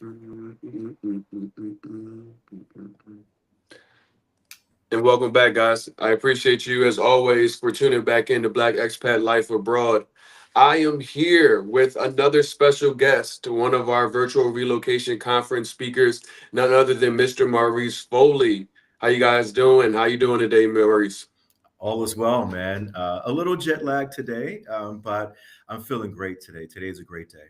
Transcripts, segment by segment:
And welcome back, guys. I appreciate you, as always, for tuning back into Black Expat Life Abroad. I am here with another special guest, one of our virtual relocation conference speakers, none other than Mr. Maurice Foley. How you guys doing? How you doing today, Maurice? All is well, man. A little jet lag today, but I'm feeling great today. Today's a great day.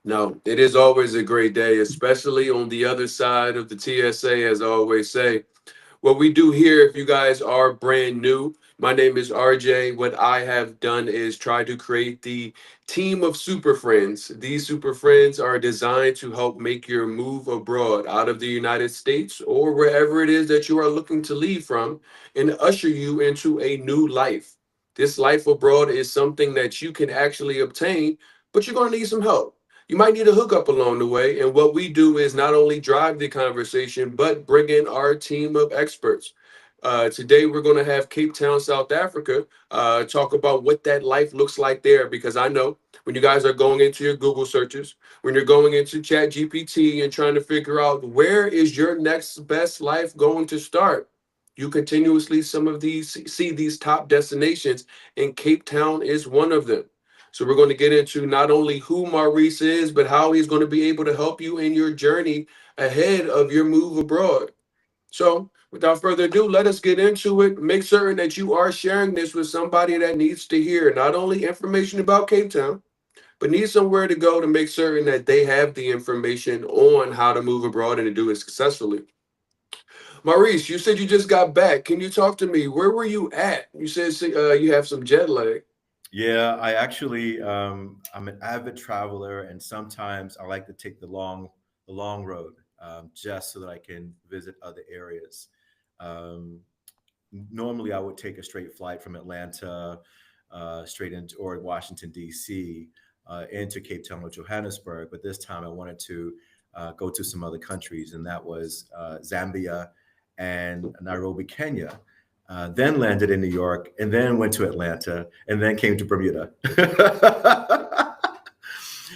No, it is always a great day, especially on the other side of the TSA, as I always say. What we do here, if you guys are brand new, my name is RJ. What I have done is try to create the team of super friends. These super friends are designed to help make your move abroad out of the United States or wherever it is that you are looking to leave from and usher you into a new life. This life abroad is something that you can actually obtain, but you're going to need some help. You might need a hookup along the way. And what we do is not only drive the conversation, but bring in our team of experts. Today, we're going to have Cape Town, South Africa, talk about what that life looks like there. Because I know when you guys are going into your Google searches, when you're going into Chat GPT and trying to figure out where is your next best life going to start, you continuously some of these see these top destinations, and Cape Town is one of them. So we're going to get into not only who Maurice is, but how he's going to be able to help you in your journey ahead of your move abroad. So without further ado, let us get into it. Make certain that you are sharing this with somebody that needs to hear not only information about Cape Town, but needs somewhere to go to make certain that they have the information on how to move abroad and to do it successfully. Maurice, you said you just got back. Can you talk to me? Where were you at? You said you have some jet lag. Yeah, I actually, I'm an avid traveler, and sometimes I like to take the long road, just so that I can visit other areas. Um, Normally, I would take a straight flight from Atlanta, straight into or Washington D.C. Into Cape Town or Johannesburg, but this time I wanted to go to some other countries, and that was Zambia and Nairobi, Kenya. Then landed in New York, and then went to Atlanta, and then came to Bermuda.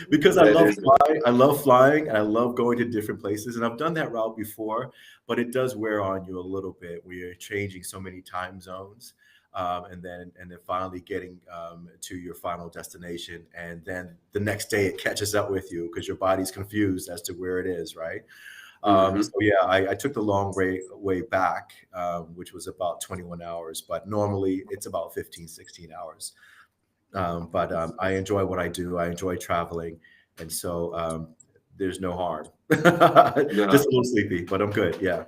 Because That is I love flying, and I love going to different places, and I've done that route before, but it does wear on you a little bit. We are changing so many time zones, and then finally getting to your final destination, and then the next day it catches up with you because your body's confused as to where it is, right? hmm So yeah, I took the long way back, which was about 21 hours, but normally it's about 15, 16 hours. But I enjoy what I do. I enjoy traveling, and so there's no harm. No. Just a little sleepy, but I'm good. Yeah.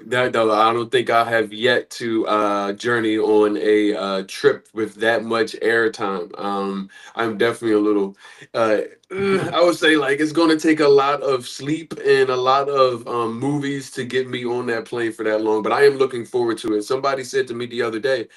That though, I don't think I have yet to journey on a trip with that much airtime. I'm definitely a little, I would say like it's going to take a lot of sleep and a lot of movies to get me on that plane for that long. But I am looking forward to it. Somebody said to me the other day,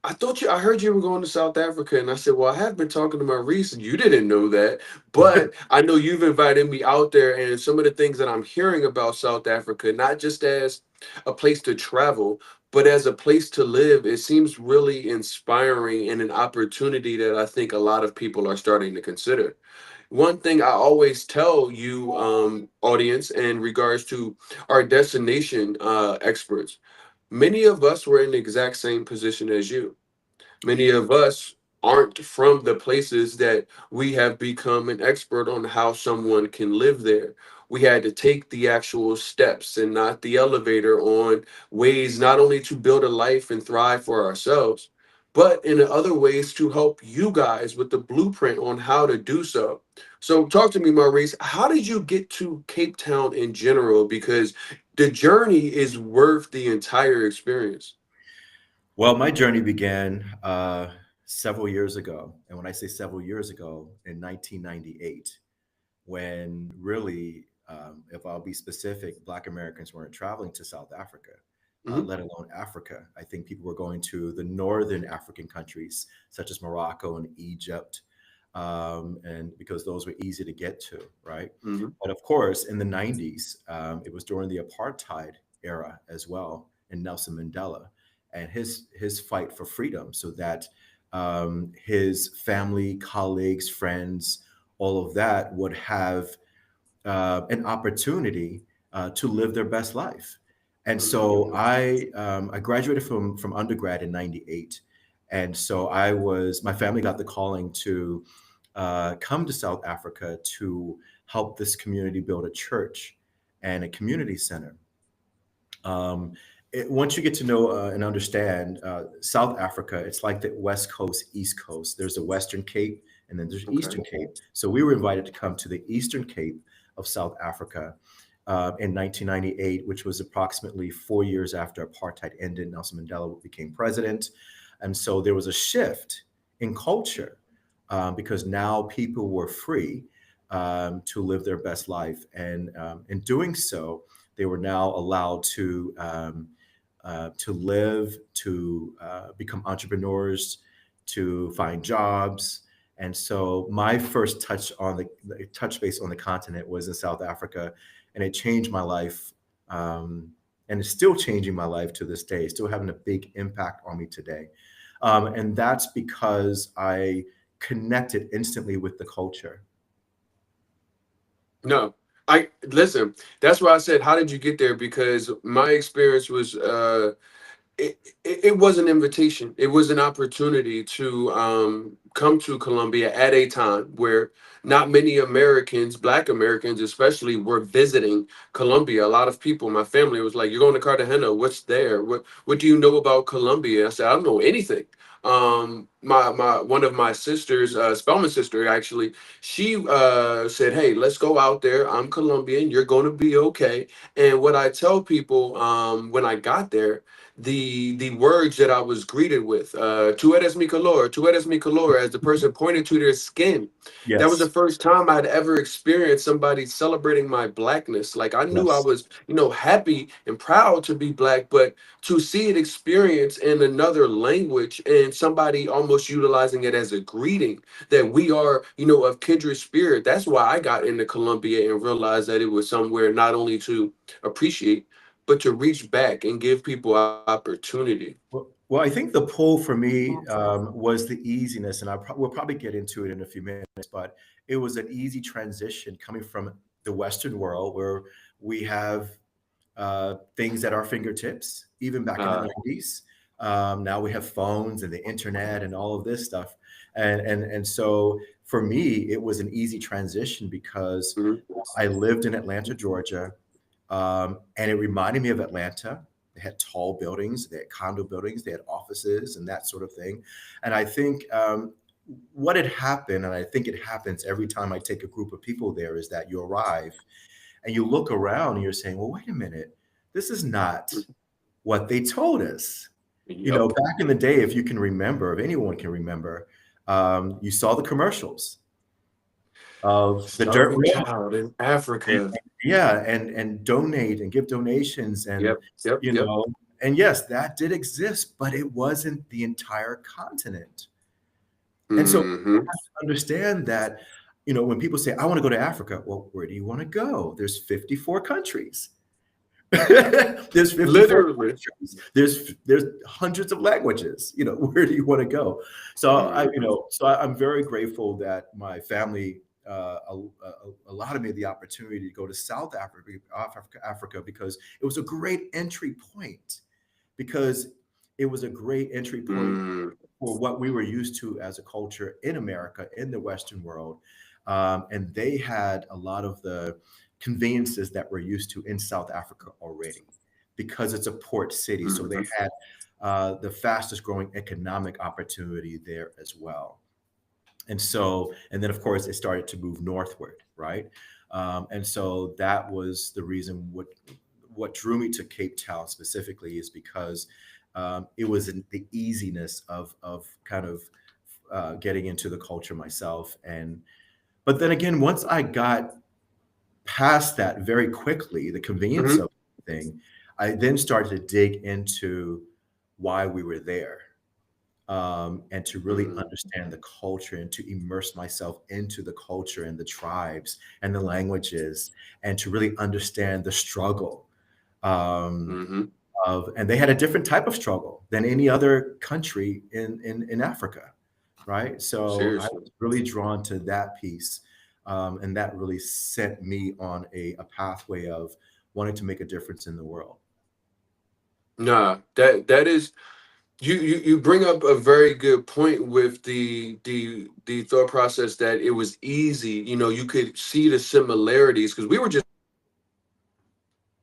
I heard you were going to South Africa. And I said, well, I have been talking to Maurice, and you didn't know that. But I know you've invited me out there. And some of the things that I'm hearing about South Africa, not just as a place to travel, but as a place to live, it seems really inspiring and an opportunity that I think a lot of people are starting to consider. One thing I always tell you, audience, in regards to our destination experts, many of us were in the exact same position as you. Many of us aren't from the places that we have become an expert on how someone can live there. We had to take the actual steps and not the elevator on ways not only to build a life and thrive for ourselves, but in other ways to help you guys with the blueprint on how to do so. So, talk to me, Maurice. How did you get to Cape Town in general? Because the journey is worth the entire experience. Well, my journey began several years ago, and when I say several years ago, in 1998, when really, if I'll be specific, Black Americans weren't traveling to South Africa, Mhm. let alone Africa. I think people were going to the northern African countries, such as Morocco and Egypt, and because those were easy to get to, right? Mhm. But of course, in the 90s, it was during the apartheid era as well, and Nelson Mandela and his fight for freedom, so that his family, colleagues, friends, all of that would have an opportunity to live their best life. And so Mm-hmm. I graduated from undergrad in '98, and so my family got the calling to come to South Africa to help this community build a church and a community center. Um, Once you get to know and understand South Africa, it's like the West Coast, East Coast. There's the Western Cape, and then there's Okay. Eastern Cape. So we were invited to come to the Eastern Cape of South Africa in 1998, which was approximately 4 years after apartheid ended. Nelson Mandela became president, and so there was a shift in culture because now people were free to live their best life, and in doing so they were now allowed to live, to become entrepreneurs, to find jobs. And so my first the touch base on the continent was in South Africa, and it changed my life. And it's still changing my life to this day, still having a big impact on me today. And that's because I connected instantly with the culture. No, I listen. That's why I said, how did you get there? Because my experience was it was an invitation. It was an opportunity to come to Colombia at a time where not many Americans, Black Americans especially, were visiting Colombia. A lot of people, my family was like, "You're going to Cartagena? What's there? What do you know about Colombia?" I said, "I don't know anything." My one of my sisters, Spellman's sister, actually, she said, "Hey, let's go out there. I'm Colombian. You're going to be okay." And what I tell people when I got there, the words that I was greeted with, "Tu eres mi color, tu eres mi color," as the person pointed to their skin. That was the Yes. first time I'd ever experienced somebody celebrating my blackness. Like I knew I Yes. was, happy and proud to be Black, but to see it experienced in another language and somebody almost utilizing it as a greeting that we are, of kindred spirit. That's why I got into Colombia and realized that it was somewhere not only to appreciate, but to reach back and give people opportunity. Well, I think the pull for me was the easiness, and we'll probably get into it in a few minutes, but it was an easy transition coming from the Western world where we have things at our fingertips, even back in the Uh, '90s. Now we have phones and the internet and all of this stuff. And so for me, it was an easy transition because mhm, I lived in Atlanta, Georgia, and it reminded me of Atlanta. They had tall buildings, they had condo buildings, they had offices, and that sort of thing. And I think what had happened, and I think it happens every time I take a group of people there, is that you arrive and you look around and you're saying, well, wait a minute, this is not what they told us. You know, yep. back in the day, if you can remember, if anyone can remember, you saw the commercials of the dirt Starving road. child in And, Africa. yeah, and donate and give donations, and Yep, yep, you yep. know, and yes, that did exist, but it wasn't the entire continent. And so people Hmm. have to understand that, when people say, I want to go to Africa, well, where do you want to go? There's 54 countries. There's 54 Literally. countries. There's hundreds of languages. Where do you want to go? So Hmm. I'm very grateful that my family allowed me the opportunity to go to South Africa, because it was a great entry point. Because it was a great entry point Mm, for what we were used to as a culture in America, in the Western world. And they had a lot of the conveyances that we're used to in South Africa already, because it's a port city. So they mhm, had the fastest growing economic opportunity there as well. And then of course it started to move northward, right? And so that was the reason. What drew me to Cape Town specifically is because it was the easiness of kind of getting into the culture myself. But then again, once I got past that very quickly, the convenience mhm, of the thing, I then started to dig into why we were there, and to really mhm, understand the culture and to immerse myself into the culture and the tribes and the languages, and to really understand the struggle. Um, mhm. and they had a different type of struggle than any other country in Africa, right? So I Seriously. was really drawn to that piece. And that really set me on a pathway of wanting to make a difference in the world. Nah, that is you bring up a very good point with the thought process that it was easy. You know, you could see the similarities because we were just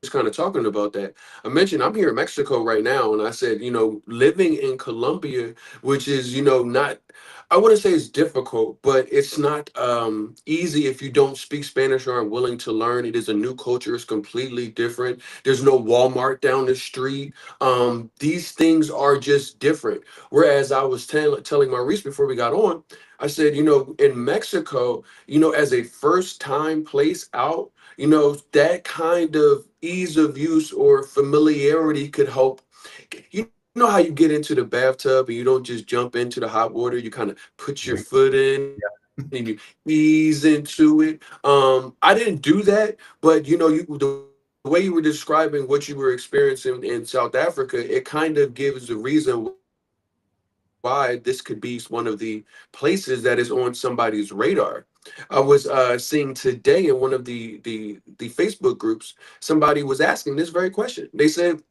kind of talking about that. I mentioned I'm here in Mexico right now, and I said, you know, living in Colombia, which is, you know, not, I wouldn't say it's difficult, but it's not easy if you don't speak Spanish or are willing to learn. It is a new culture, it's completely different. There's no Walmart down the street. These things are just different. Whereas I was telling Maurice before we got on, I said, you know, in Mexico, you know, as a first time place out, you know, that kind of ease of use or familiarity could help. You know how you get into the bathtub and you don't just jump into the hot water, you kind of put your Wait, foot in and you ease into it. I didn't do that, but you know, the way you were describing what you were experiencing in South Africa, it kind of gives a reason why this could be one of the places that is on somebody's radar. I was seeing today in one of the Facebook groups, somebody was asking this very question. They said,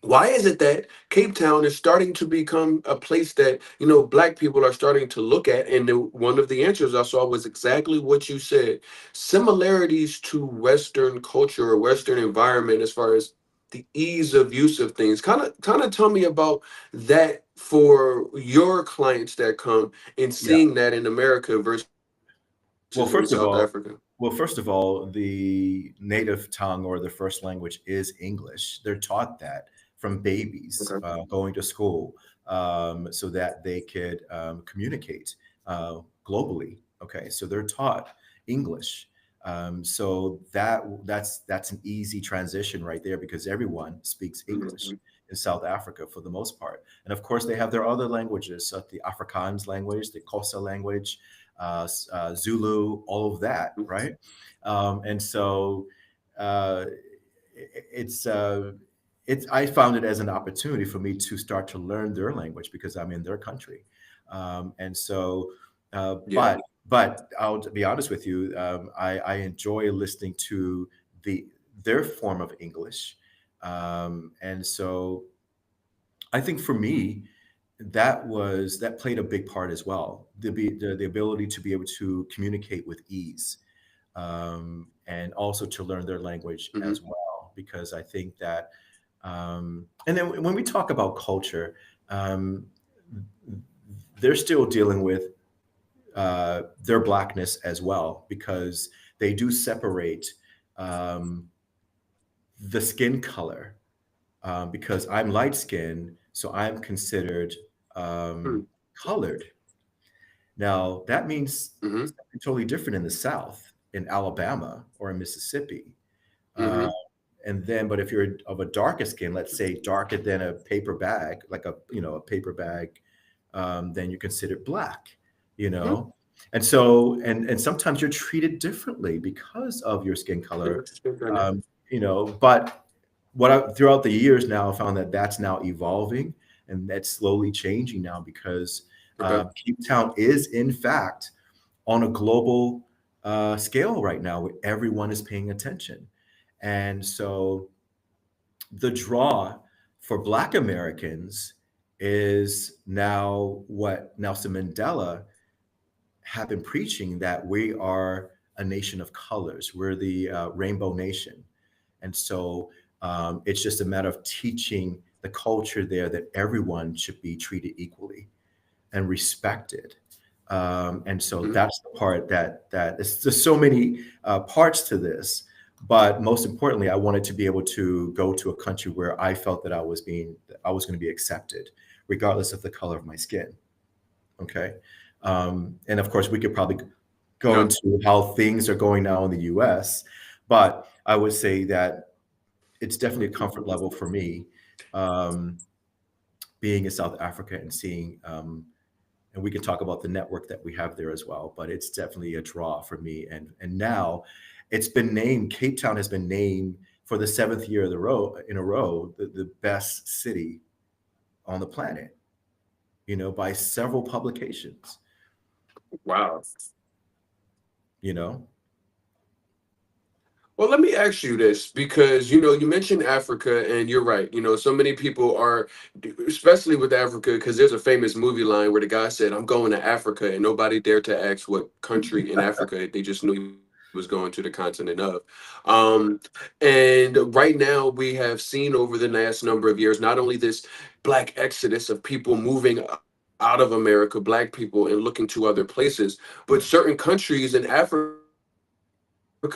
why is it that Cape Town is starting to become a place that, you know, black people are starting to look at? And one of the answers I saw was exactly what you said. Similarities to Western culture or Western environment as far as the ease of use of things. Kind of tell me about that for your clients that come and yeah. seeing that in America versus in South Africa. Well, first of all, the native tongue or the first language is English. They're taught that from babies Okay. going to school, so that they could communicate globally. Okay, so they're taught English. So that's an easy transition right there because everyone speaks English Mhm. in South Africa for the most part. And of course, they have their other languages, the Afrikaans language, the Xhosa language, Zulu, all of that, right? And so uh, it's I found it as an opportunity for me to start to learn their language because I'm in their country, and so Yeah. but I'll be honest with you, I enjoy listening to the their form of English, and so I think for me, that played a big part as well. The ability to be able to communicate with ease, and also to learn their language Hmm. as well. Because I think that, and then when we talk about culture, um, they're still dealing with their blackness as well because they do separate um, the skin color because I'm light skinned, so I'm considered um, colored. Now, that means Hmm. something totally different in the South, in Alabama or in Mississippi. Uh, Hmm. and then, but if you're of a darker skin, let's say darker than a paper bag, like a paper bag, then you're considered black, you Hmm. know? And so, and sometimes you're treated differently because of your skin color, Interesting dynamic. but throughout the years now, I found that that's now evolving and that's slowly changing now because Okay. Cape Town is, in fact, on a global scale right now where everyone is paying attention. And so the draw for Black Americans is now what Nelson Mandela have been preaching, that we are a nation of colors. We're the rainbow nation. And so it's just a matter of teaching the culture there that everyone should be treated equally and respected. And so Hmm. that's the part that it's just so many parts to this. But most importantly, I wanted to be able to go to a country where I felt that I was going to be accepted, regardless of the color of my skin. Okay. And of course, we could probably go No. into how things are going now in the US, but I would say that it's definitely a comfort level for me, um, being in South Africa and seeing, and we can talk about the network that we have there as well, but it's definitely a draw for me. And now it's been named, Cape Town has been named for the seventh year in a row, the best city on the planet, by several publications. Wow. you know? Well, let me ask you this because you mentioned Africa, and you're right. So many people are, especially with Africa, because there's a famous movie line where the guy said, "I'm going to Africa," and nobody dared to ask what country in Africa. They just knew he was going to the continent of. Um, and right now, we have seen over the last number of years not only this black exodus of people moving out of America, black people, and looking to other places, but certain countries in Africa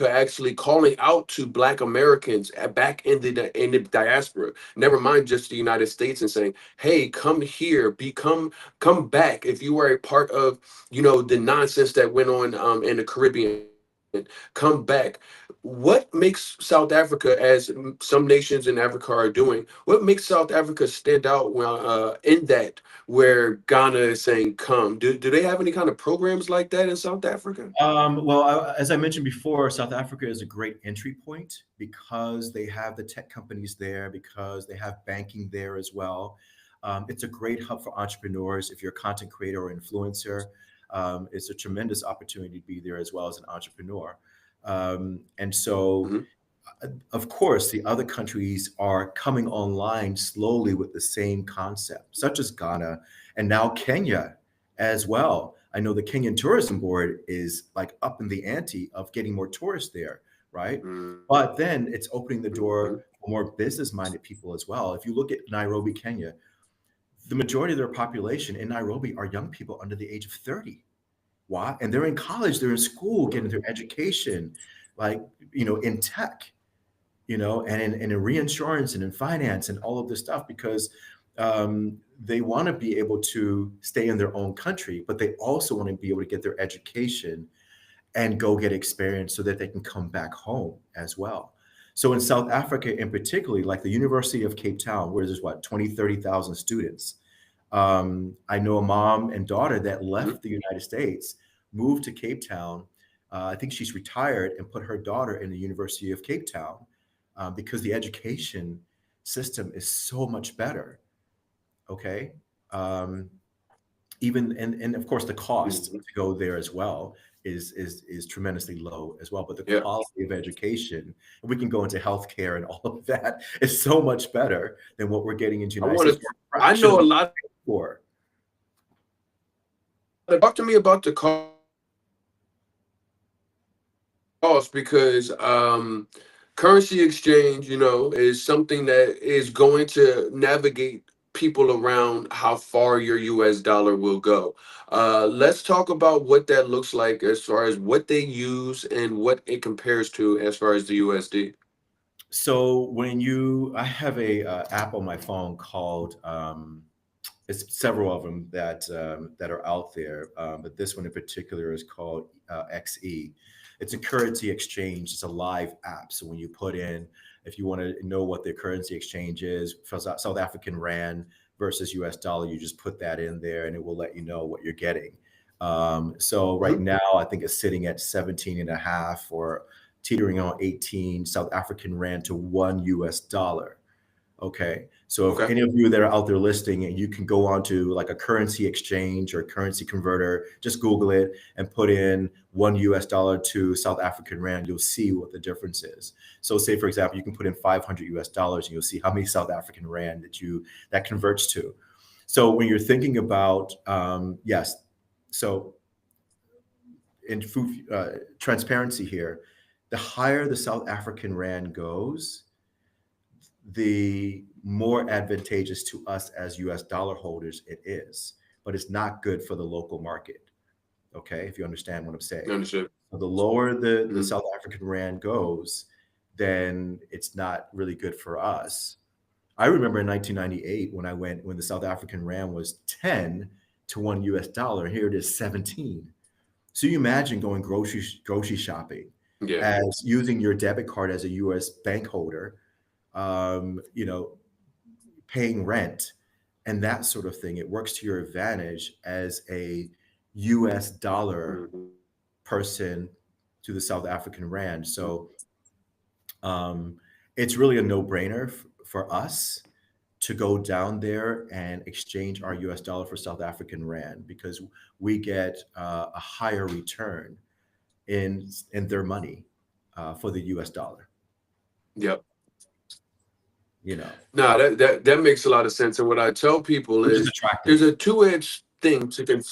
actually calling out to Black Americans back in the diaspora. Never mind just the United States, and saying, "Hey, come here, come back. If you were a part of the nonsense that went on in the Caribbean, come back." What makes South Africa, as some nations in Africa are doing, what makes South Africa stand out in that, where Ghana is saying, "Come"? Do they have any kind of programs like that in South Africa? As I mentioned before, South Africa is a great entry point because they have the tech companies there, because they have banking there as well. It's a great hub for entrepreneurs. If you're a content creator or influencer, it's a tremendous opportunity to be there as well as an entrepreneur. And so, Mhm. of course, the other countries are coming online slowly with the same concept, such as Ghana and now Kenya as well. I know the Kenyan Tourism Board is like up in the ante of getting more tourists there, right? But then it's opening the door Mhm. for more business-minded people as well. If you look at Nairobi, Kenya, the majority of their population in Nairobi are young people under the age of 30. Why? And they're in college, they're in school, getting their education, like, in tech, and in reinsurance and in finance and all of this stuff because they want to be able to stay in their own country, but they also want to be able to get their education and go get experience so that they can come back home as well. So in South Africa, in particularly, like the University of Cape Town, where there's what, 20, 30,000 students. I know a mom and daughter that Mhm. left the United States, moved to Cape Town. I think she's retired and put her daughter in the University of Cape Town because the education system is so much better. Okay. Um, Even and of course the cost Mhm. to go there as well is tremendously low as well. But the Yeah. quality of education, and we can go into healthcare and all of that, is so much better than what we're getting into the I United want States to. for a I fraction of know a what lot. we pay for. Talk to me about the cost because currency exchange, is something that is going to navigate people around how far your US dollar will go. Let's talk about what that looks like as far as what they use and what it compares to as far as the USD. So I have a app on my phone called it's several of them that are out there, but this one in particular is called XE. It's a currency exchange. It's a live app. So when you put in, if you want to know what the currency exchange is for South African rand versus US dollar, you just put that in there, and it will let you know what you're getting. So right Mhm. now, I think it's sitting at 17 and a half or teetering on 18 South African rand to one US dollar. Okay. So if Okay. any of you that are out there listening and you can go on to like a currency exchange or currency converter, just Google it and put in one US dollar to South African rand, you'll see what the difference is. So say for example, you can put in 500 US dollars and you'll see how many South African rand that converts to. So when you're thinking about, yes, so in food, transparency here, the higher the South African rand goes, the more advantageous to us as US dollar holders it is, but it's not good for the local market. Okay, if you understand what I'm saying. Understood. So the lower the Mhm. South African rand goes, then it's not really good for us. I remember in 1998 when the South African rand was 10 to one US dollar, here it is 17. So you imagine going grocery shopping Yeah. as using your debit card as a US bank holder, um, you know, paying rent and that sort of thing. It works to your advantage as a US dollar Mhm. person to the South African rand. So um, it's really a no brainer for us to go down there and exchange our US dollar for South African rand because we get a higher return in their money for the US dollar, Yep. you know, No, that makes a lot of sense. And what I tell people which is is there's attractive. a two-edged thing to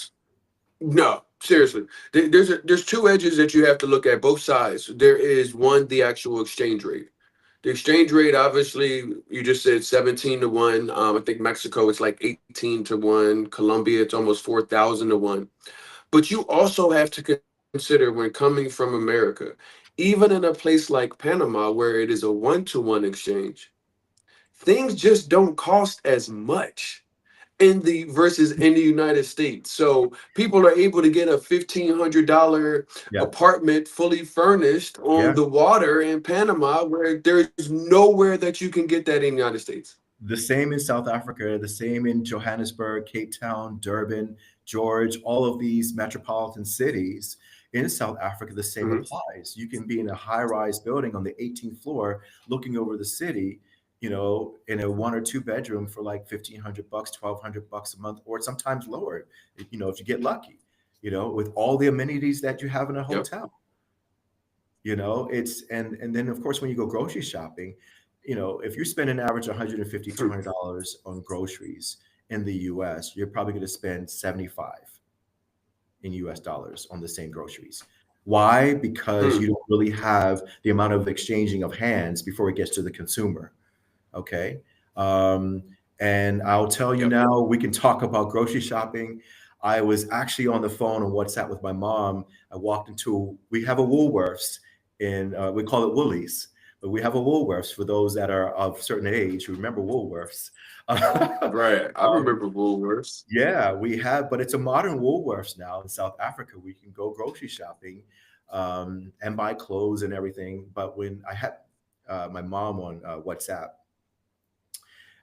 no, seriously. There's two edges that you have to look at, both sides. There is one, the actual exchange rate. The exchange rate, obviously, you just said 17 to 1. I think Mexico it's like 18 to 1. Colombia, it's almost 4,000 to 1. But you also have to consider when coming from America, even in a place like Panama, where it is a 1-to-1 exchange, things just don't cost as much in the versus in the United States. So people are able to get a $1,500 Yeah. apartment fully furnished on Yeah. the water in Panama, where there's nowhere that you can get that in the United States. The same in South Africa, the same in Johannesburg, Cape Town, Durban, George, all of these metropolitan cities in South Africa, the same Mhm. applies. You can be in a high-rise building on the 18th floor looking over the city, you know, in a 1 or 2 bedroom for like 1,500 bucks, 1,200 bucks a month, or sometimes lower, you know, if you get lucky, you know, with all the amenities that you have in a Yep. hotel. You know, it's and then of course when you go grocery shopping, you know, if you spend an average 150 Hmm. $200 on groceries in the US, you're probably going to spend 75 in US dollars on the same groceries. Why? Because Hmm. you don't really have the amount of exchanging of hands before it gets to the consumer. Okay. Um, and I'll tell you Yep. now, we can talk about grocery shopping. I was actually on the phone on WhatsApp with my mom. I walked into, we have a Woolworths in, we call it Woolies, but we have a Woolworths for those that are of certain age who remember Woolworths. Right. I remember Woolworths. Yeah, we have, but it's a modern Woolworths now in South Africa. We can go grocery shopping and buy clothes and everything. But when I had my mom on WhatsApp,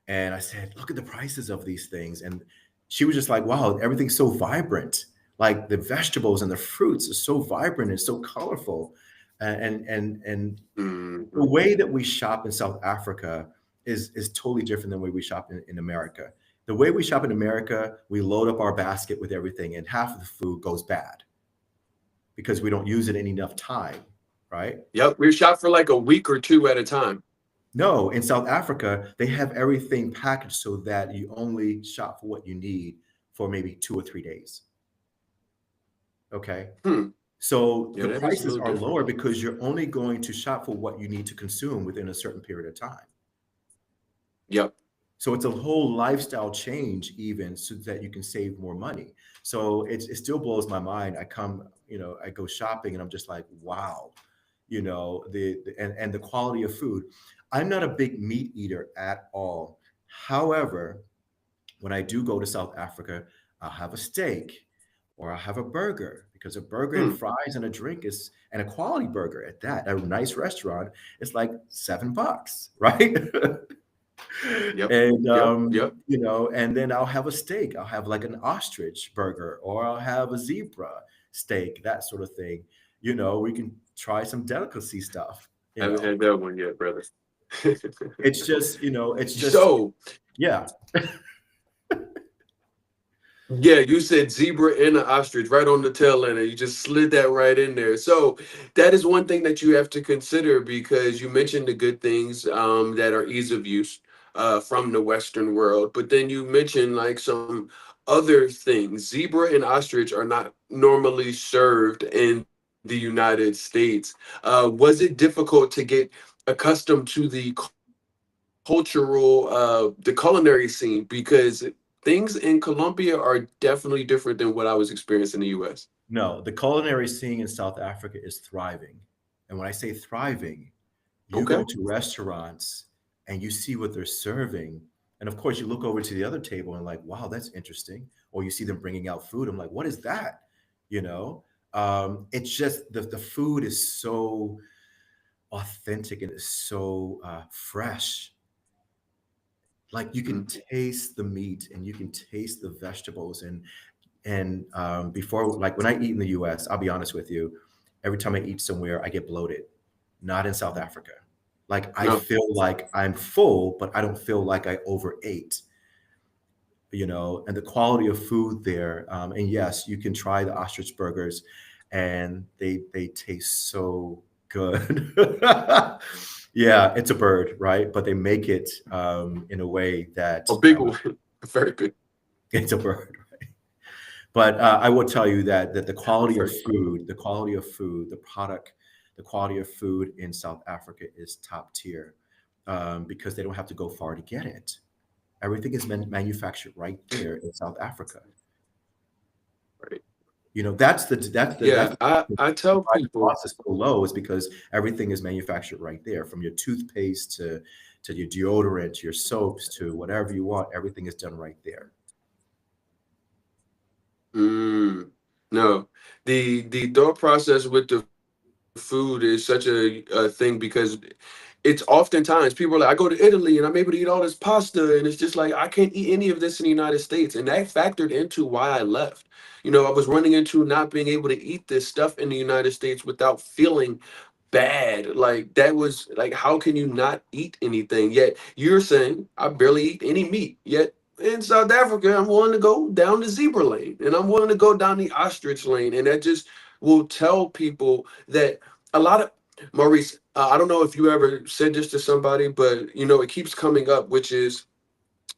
and I said, "Look at the prices of these things," and she was just like, "Wow, everything's so vibrant. Like the vegetables and the fruits are so vibrant and so colorful." And the Mhm. way that we shop in South Africa is totally different than the way we shop in America. The way we shop in America, we load up our basket with everything, and half of the food goes bad because we don't use it in enough time, right? Yep. We shop for like a week or two at a time. No, in South Africa, they have everything packaged so that you only shop for what you need for maybe 2 or 3 days. Okay. Hmm. So Yeah, the that is a prices little are different. lower because you're only going to shop for what you need to consume within a certain period of time. Yep. So it's a whole lifestyle change, even so that you can save more money. So it still blows my mind. I come, you know, I go shopping and I'm just like, wow, you know, and the quality of food. I'm not a big meat eater at all. However, when I do go to South Africa, I'll have a steak or I'll have a burger because a burger and Hmm. fries and a drink is and a quality burger at that, a nice restaurant, it's like $7, right? Yep. And Yep. Yep. you know, and then I'll have a steak. I'll have like an ostrich burger, or I'll have a zebra steak, that sort of thing. You know, we can try some delicacy stuff. You Haven't know, had that one yet, brother. it's just, you know, it's just, So, yeah, yeah, you said zebra and an ostrich right on the tail end, and you just slid that right in there. So that is one thing that you have to consider because you mentioned the good things that are ease of use from the Western world, but then you mentioned like some other things. Zebra and ostrich are not normally served in the United States. Was it difficult to get accustomed to the culinary scene because things in Colombia are definitely different than what I was experiencing in the US. no, the culinary scene in South Africa is thriving. And when I say thriving, you go Okay. to restaurants and you see what they're serving. And of course, you look over to the other table and like, wow, that's interesting. Or you see them bringing out food. I'm like, what is that? You know, it's just the food is so authentic and it's so fresh. Like you can Mm. taste the meat and you can taste the vegetables and before, like when I eat in the US, I'll be honest with you, every time I eat somewhere, I get bloated. Not in South Africa. Like I No. feel like I'm full, but I don't feel like I overate, you know, and the quality of food there. And yes, you can try the ostrich burgers. and they taste so good. Yeah, it's a bird, right? But they make it in a way that A big one, very big, it's a bird. But I will tell you that the quality of very. food, the quality of food, the product, the quality of food in South Africa is top tier, because they don't have to go far to get it. Everything is manufactured right there in South Africa. Right. You know, that's Yeah, I tell why the people. cost is so low, is because everything is manufactured right there, from your toothpaste to your deodorant, to your soaps, to whatever you want. Everything is done right there. Mm, no, the thought process with the food is such a thing because it's oftentimes people are like, I go to Italy and I'm able to eat all this pasta, and it's just like I can't eat any of this in the United States, and that factored into why I left. I was running into not being able to eat this stuff in the United States without feeling bad. Like that was like, how can you not eat anything? Yet you're saying I barely eat any meat. Yet in South Africa, I'm willing to go down the zebra lane and I'm willing to go down the ostrich lane, and that just will tell people that a lot of Maurice, I don't know if you ever said this to somebody, but it keeps coming up, which is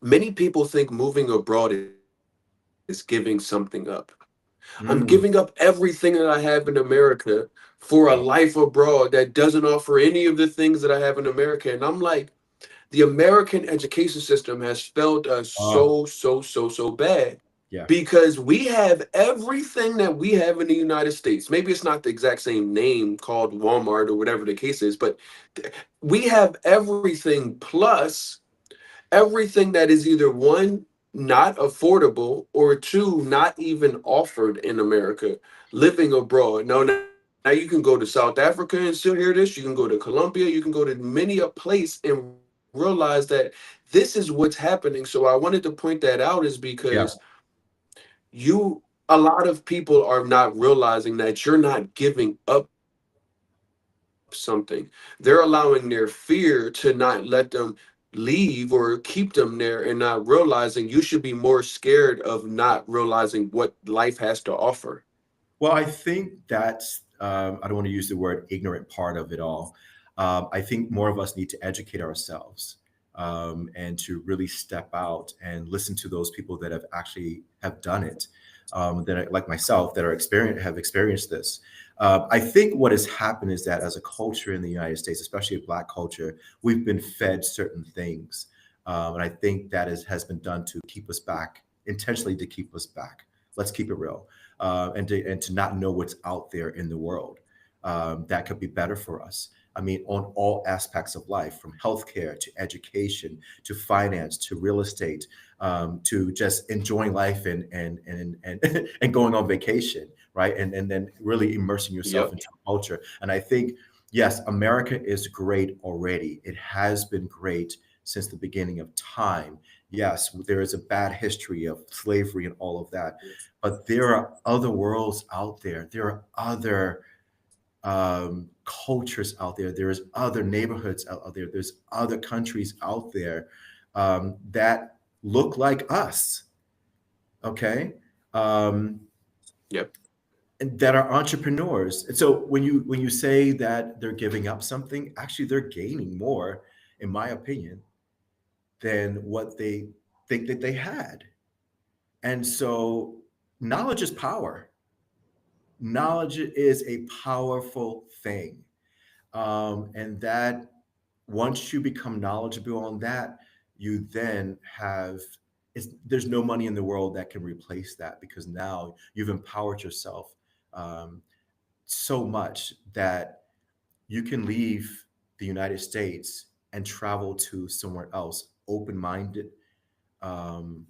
many people think moving abroad is giving something up. I'm giving up everything Mm, that I have in America for a life yeah, abroad that doesn't offer any of the things that I have in America. And I'm like, the American education system has failed us uh, so bad yeah, because we have everything that we have in the United States. Maybe it's not the exact same name called Walmart or whatever the case is, but we have everything plus everything that is either one, not affordable, or two, not even offered in America living abroad. Now you can go to South Africa and still hear this. You can go to Colombia, you can go to many a place and realize that this is what's happening. So I wanted to point that out is because yeah. a lot of people are not realizing that you're not giving up something. They're allowing their fear to not let them leave or keep them there and not realizing you should be more scared of not realizing what life has to offer. Well, I think that's, I don't want to use the word ignorant part of it all. I think more of us need to educate ourselves, and to really step out and listen to those people that have actually have done it, that are, like myself, that have experienced this. I think what has happened is that as a culture in the United States, especially a Black culture, we've been fed certain things, and I think that has been done to keep us back, intentionally to keep us back. Let's keep it real, and to not know what's out there in the world, that could be better for us. I mean, on all aspects of life, from healthcare to education to finance to real estate, to just enjoying life and and going on vacation, right? And then really immersing yourself Yep. into culture. And I think, yes, America is great already. It has been great since the beginning of time. Yes, there is a bad history of slavery and all of that, but there are other worlds out there. There are other cultures out there. There's other neighborhoods out there. There's other countries out there, that look like us. Okay, um, Yep. and that are entrepreneurs. And so when you say that they're giving up something, actually they're gaining more, in my opinion, than what they think that they had. And so knowledge is power. Knowledge is a powerful thing. And that once you become knowledgeable on that, you then have, there's no money in the world that can replace that, because now you've empowered yourself, um, so much that you can leave the United States and travel to somewhere else open minded, um,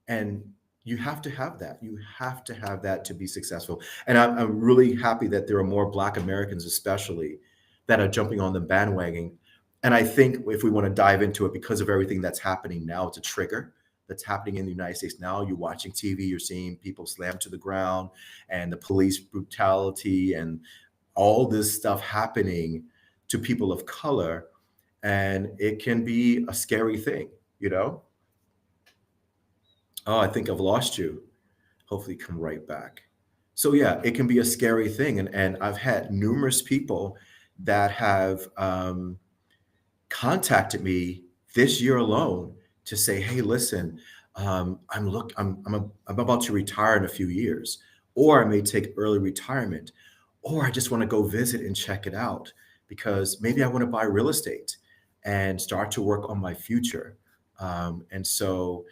and you have to have that. You have to have that to be successful. And I'm really happy that there are more Black Americans, especially, that are jumping on the bandwagon. And I think if we want to dive into it, because of everything that's happening now, it's a trigger that's happening in the United States now. You're watching TV, you're seeing people slammed to the ground, and the police brutality, and all this stuff happening to people of color. And it can be a scary thing, you know? Oh, I think I've lost you. Hopefully, come right back. So yeah, it can be a scary thing, and I've had numerous people that have contacted me this year alone to say, "Hey, listen, I'm about to retire in a few years, or I may take early retirement, or I just want to go visit and check it out because maybe I want to buy real estate and start to work on my future." And so,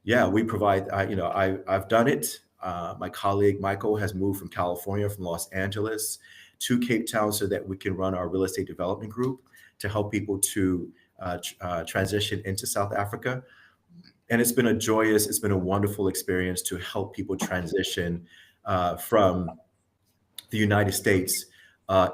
yeah, we provide. I've done it. My colleague Michael has moved from California, from Los Angeles to Cape Town, so that we can run our real estate development group to help people to transition into South Africa. And it's been a wonderful experience to help people transition from the United States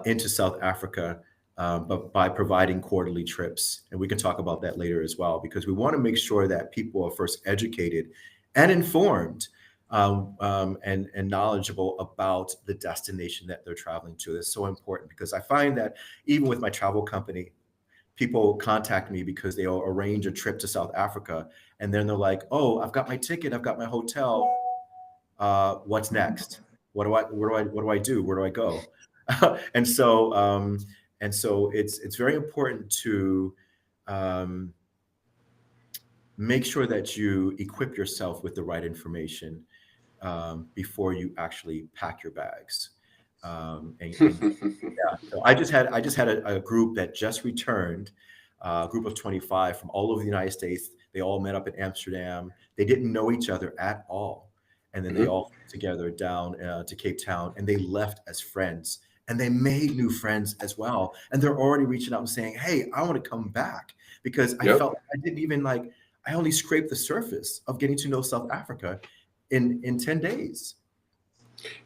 into South Africa, but by providing quarterly trips. And we can talk about that later as well, because we want to make sure that people are first educated and informed and knowledgeable about the destination that they're traveling to. It's so important because I find that even with my travel company, people contact me because they'll arrange a trip to South Africa, and then they're like, "Oh, I've got my ticket, I've got my hotel. What's next? What do I do? Where do I go?" and so, it's very important to um, make sure that you equip yourself with the right information before you actually pack your bags. And yeah, so I just had a group that just returned, a group of 25 from all over the United States. They all met up in Amsterdam. They didn't know each other at all, and then they Mhm. all flew together down to Cape Town, and they left as friends. And they made new friends as well. And they're already reaching out and saying, "Hey, I want to come back because I Yep. felt I didn't even like I only scraped the surface of getting to know South Africa in 10 days."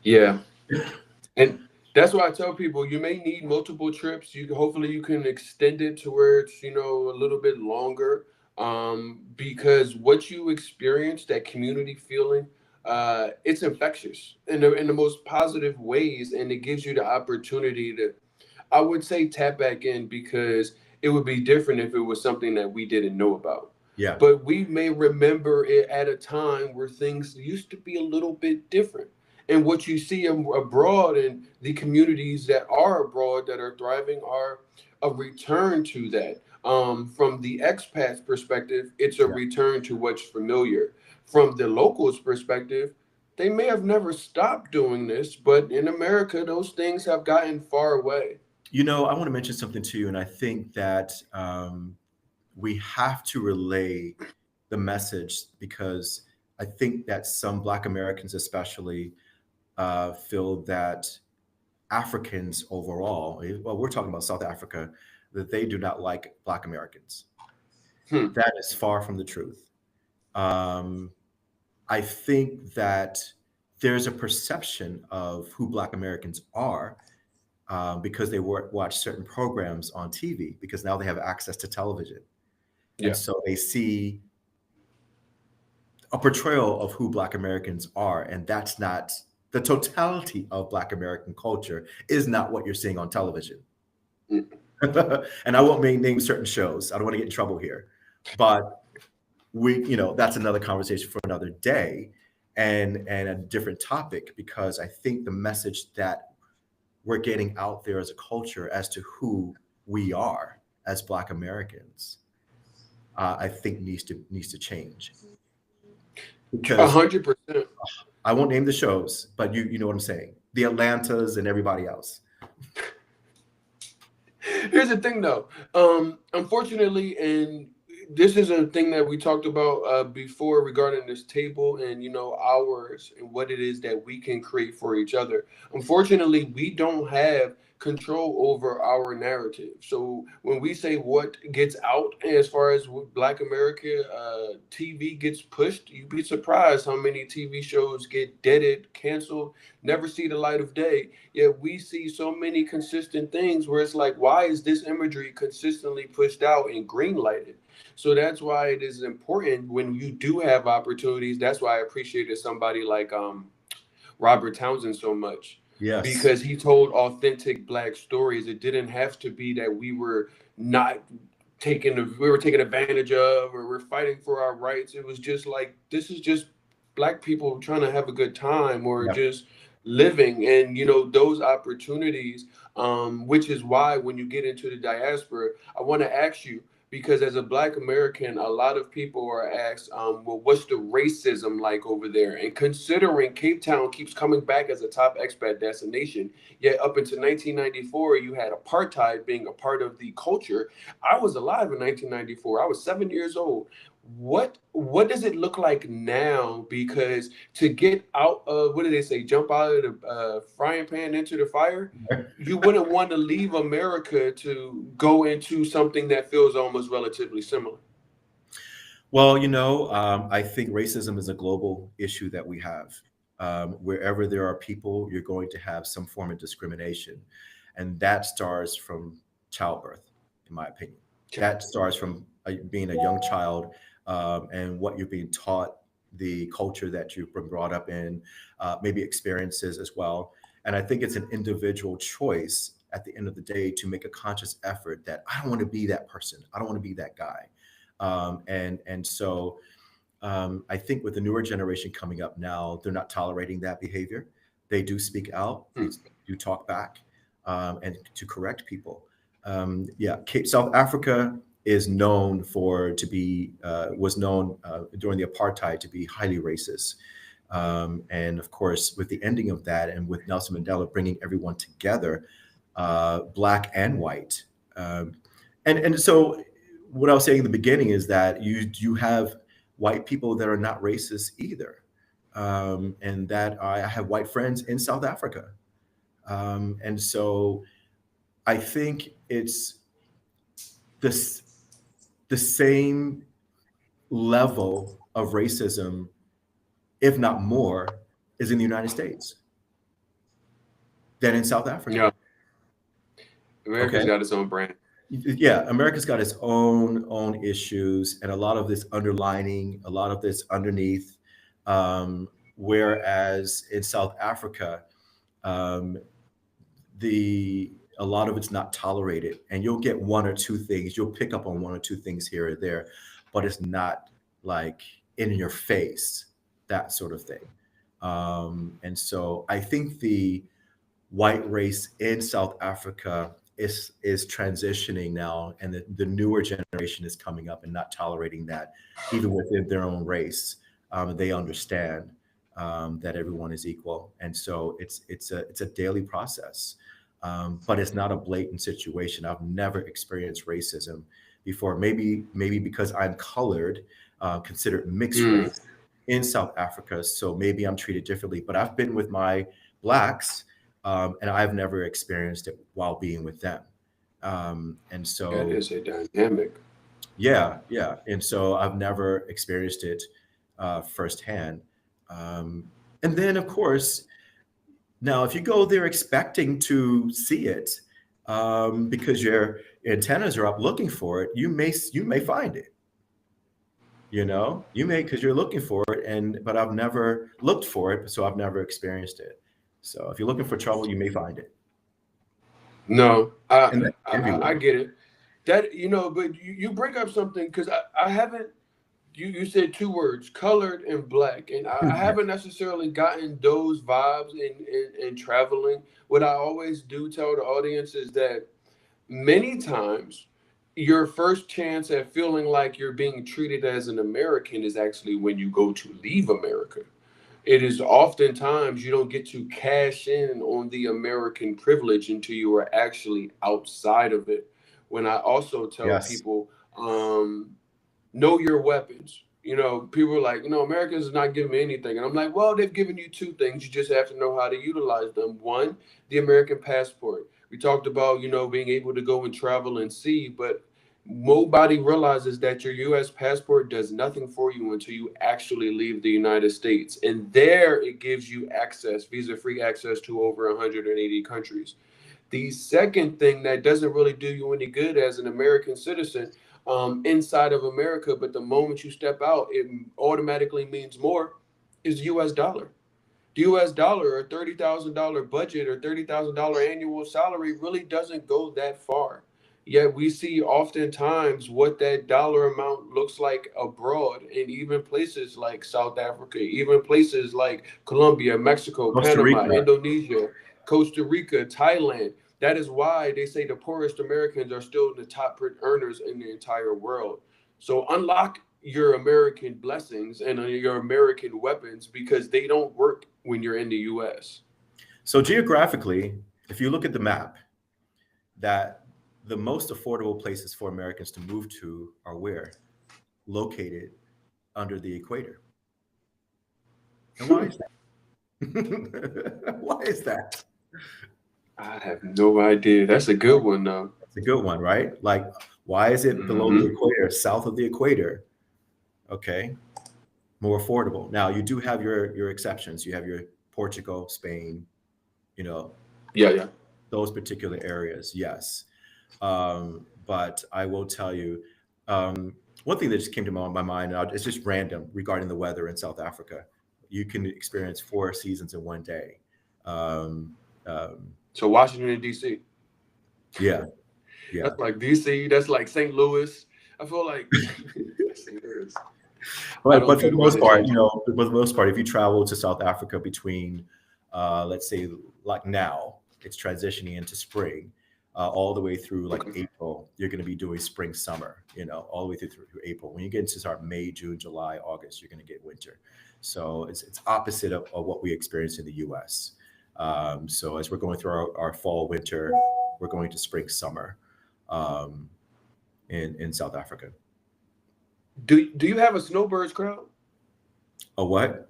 Yeah. And that's why I tell people you may need multiple trips. Hopefully you can extend it to where it's, a little bit longer. Because what you experience, that community feeling, it's infectious in the most positive ways, and it gives you the opportunity to, I would say, tap back in, because it would be different if it was something that we didn't know about. Yeah. But we may remember it at a time where things used to be a little bit different. And what you see abroad, and the communities that are abroad that are thriving, are a return to that. From the expats perspective, it's a Yeah. return to what's familiar. From the locals perspective, they may have never stopped doing this, but in America, those things have gotten far away. I want to mention something to you, and I think that we have to relay the message because I think that some Black Americans, especially, feel that Africans overall, well, we're talking about South Africa, that they do not like Black Americans. Hmm. That is far from the truth. Um, I think that there's a perception of who Black Americans are because they watch certain programs on TV because now they have access to television. And Yeah. so they see a portrayal of who Black Americans are. And that's not the totality of Black American culture, is not what you're seeing on television. Mm. And I won't name certain shows. I don't want to get in trouble here. But that's another conversation for another day and a different topic, because I think the message that we're getting out there as a culture as to who we are as Black Americans, I think needs to change. A Because 100%. I won't name the shows, but you know what I'm saying. The Atlantas and everybody else. Here's the thing, though. Unfortunately, and this is a thing that we talked about before regarding this table, and ours, and what it is that we can create for each other. Unfortunately, we don't have control over our narrative. So when we say what gets out as far as what Black America TV gets pushed, you'd be surprised how many TV shows get deaded, canceled, never see the light of day. Yet we see so many consistent things where it's like, why is this imagery consistently pushed out and green lighted? So that's why it is important when you do have opportunities. That's why I appreciated somebody like Robert Townsend so much, Yes. because he told authentic Black stories. It didn't have to be that we were not we were taken advantage of, or we're fighting for our rights. It was just like, this is just Black people trying to have a good time, or Yep. just living, and those opportunities, which is why when you get into the diaspora, I want to ask you, because as a Black American, a lot of people are asked, well, what's the racism like over there? And considering Cape Town keeps coming back as a top expat destination, yet up until 1994 you had apartheid being a part of the culture. I was alive in 1994. I was 7 years old. What does it look like now? Because to get out of, what do they say, jump out of the frying pan into the fire, you wouldn't want to leave America to go into something that feels almost relatively similar. Well, I think racism is a global issue that we have. Wherever there are people, you're going to have some form of discrimination. And that starts from childbirth, in my opinion. That starts from being a young child, and what you're being taught, the culture that you've been brought up in, maybe experiences as well. And I think it's an individual choice at the end of the day to make a conscious effort that I don't want to be that person. I don't want to be that guy. And so I think with the newer generation coming up now, they're not tolerating that behavior. They do speak out, they do talk back, and to correct people. Yeah, South Africa is known for to be was known during the apartheid to be highly racist. And of course, with the ending of that, and with Nelson Mandela bringing everyone together, black and white, and so what I was saying in the beginning is that you have white people that are not racist either, and that I have white friends in South Africa, and so I think it's this the same level of racism, if not more, is in the United States than in South Africa. Yeah, America's Okay. got its own brand. Yeah, America's got its own issues, and a lot of this underlining, a lot of this underneath. Whereas in South Africa, um, the a lot of it's not tolerated, and you'll get one or two things. You'll pick up on one or two things here or there, but it's not like in your face, that sort of thing. And so I think the white race in South Africa is transitioning now, and the newer generation is coming up and not tolerating that, even within their own race. They understand that everyone is equal, and so it's a daily process, but it's not a blatant situation. I've never experienced racism before. Maybe because I'm colored, considered mixed Mm, race in South Africa, so maybe I'm treated differently. But I've been with my blacks, and I've never experienced it while being with them. And that so, is a dynamic. yeah, and so I've never experienced it firsthand. Um, and then, of course, now if you go there expecting to see it, because your antennas are up looking for it, you may find it. You may, because you're looking for it, and but I've never looked for it, so I've never experienced it. So if you're looking for trouble, you may find it, No, and that's I everywhere. get it. That, but you bring up something, because I haven't. You said two words, colored and black, and I Yeah. haven't necessarily gotten those vibes in traveling. What I always do tell the audience is that many times your first chance at feeling like you're being treated as an American is actually when you go to leave America. It is oftentimes you don't get to cash in on the American privilege until you are actually outside of it. When I also tell Yes. people, know your weapons. People are like, Americans are not giving me anything. And I'm like, well, they've given you two things. You just have to know how to utilize them. One, the American passport. We talked about, being able to go and travel and see, but nobody realizes that your US passport does nothing for you until you actually leave the United States. And there it gives you access, visa free access to over 180 countries. The second thing that doesn't really do you any good as an American citizen, inside of America, but the moment you step out, it automatically means more, is the US dollar. The US dollar, or $30,000 budget, or $30,000 annual salary really doesn't go that far. Yet we see oftentimes what that dollar amount looks like abroad, and even places like South Africa, even places like Colombia, Mexico, Costa Panama, Rica. Indonesia, Costa Rica, Thailand. That is why they say the poorest Americans are still the top earners in the entire world. So unlock your American blessings and your American weapons because they don't work when you're in the US. So geographically, if you look at the map, that the most affordable places for Americans to move to are where? Located under the equator. And why is that? Why is that? I have no idea. That's a good one, though. It's a good one, right? Like, why is it below the Hmm. equator, south of the equator? Okay, more affordable. Now you do have your exceptions. You have your Portugal, Spain, you know, Yeah, yeah. those particular areas, yes. But I will tell you, one thing that just came to my mind, it's just random regarding the weather in South Africa. You can experience 4 seasons in one day. Um, um, So Washington D.C. yeah, yeah. That's like D.C. That's like St. Louis. I feel like St. Louis. I don't But for do the the most weather part, changing. for the most part, if you travel to South Africa between, let's say, like now, it's transitioning into spring, all the way through like Okay. April, you're going to be doing spring, summer, all the way through April. When you get into start May, June, July, August, you're going to get winter. So it's opposite of what we experience in the U.S. So as we're going through our fall, winter, we're going to spring, summer, um, in South Africa. Do you have a snowbirds crowd? A what?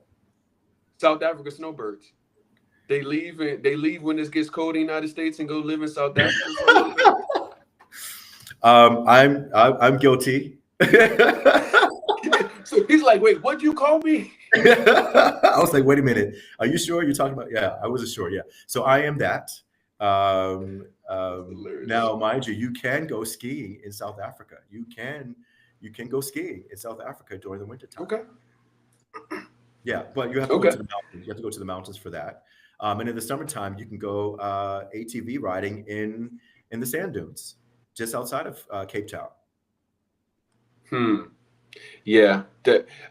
South Africa snowbirds. They leave when it gets cold in the United States and go live in South Africa for a little bit. I'm guilty. So he's like, "Wait, what'd you call me?" I was like, wait a minute. Are you sure you're talking about? Yeah, I wasn't sure. Yeah. So I am that. That's hilarious. Now, mind you, you can go skiing in South Africa. You can go skiing in South Africa during the wintertime. Okay. Yeah, but you have to go to Okay. the mountains. You have to go to the mountains for that. And in the summertime, you can go ATV riding in the sand dunes just outside of Cape Town. Hmm. Yeah,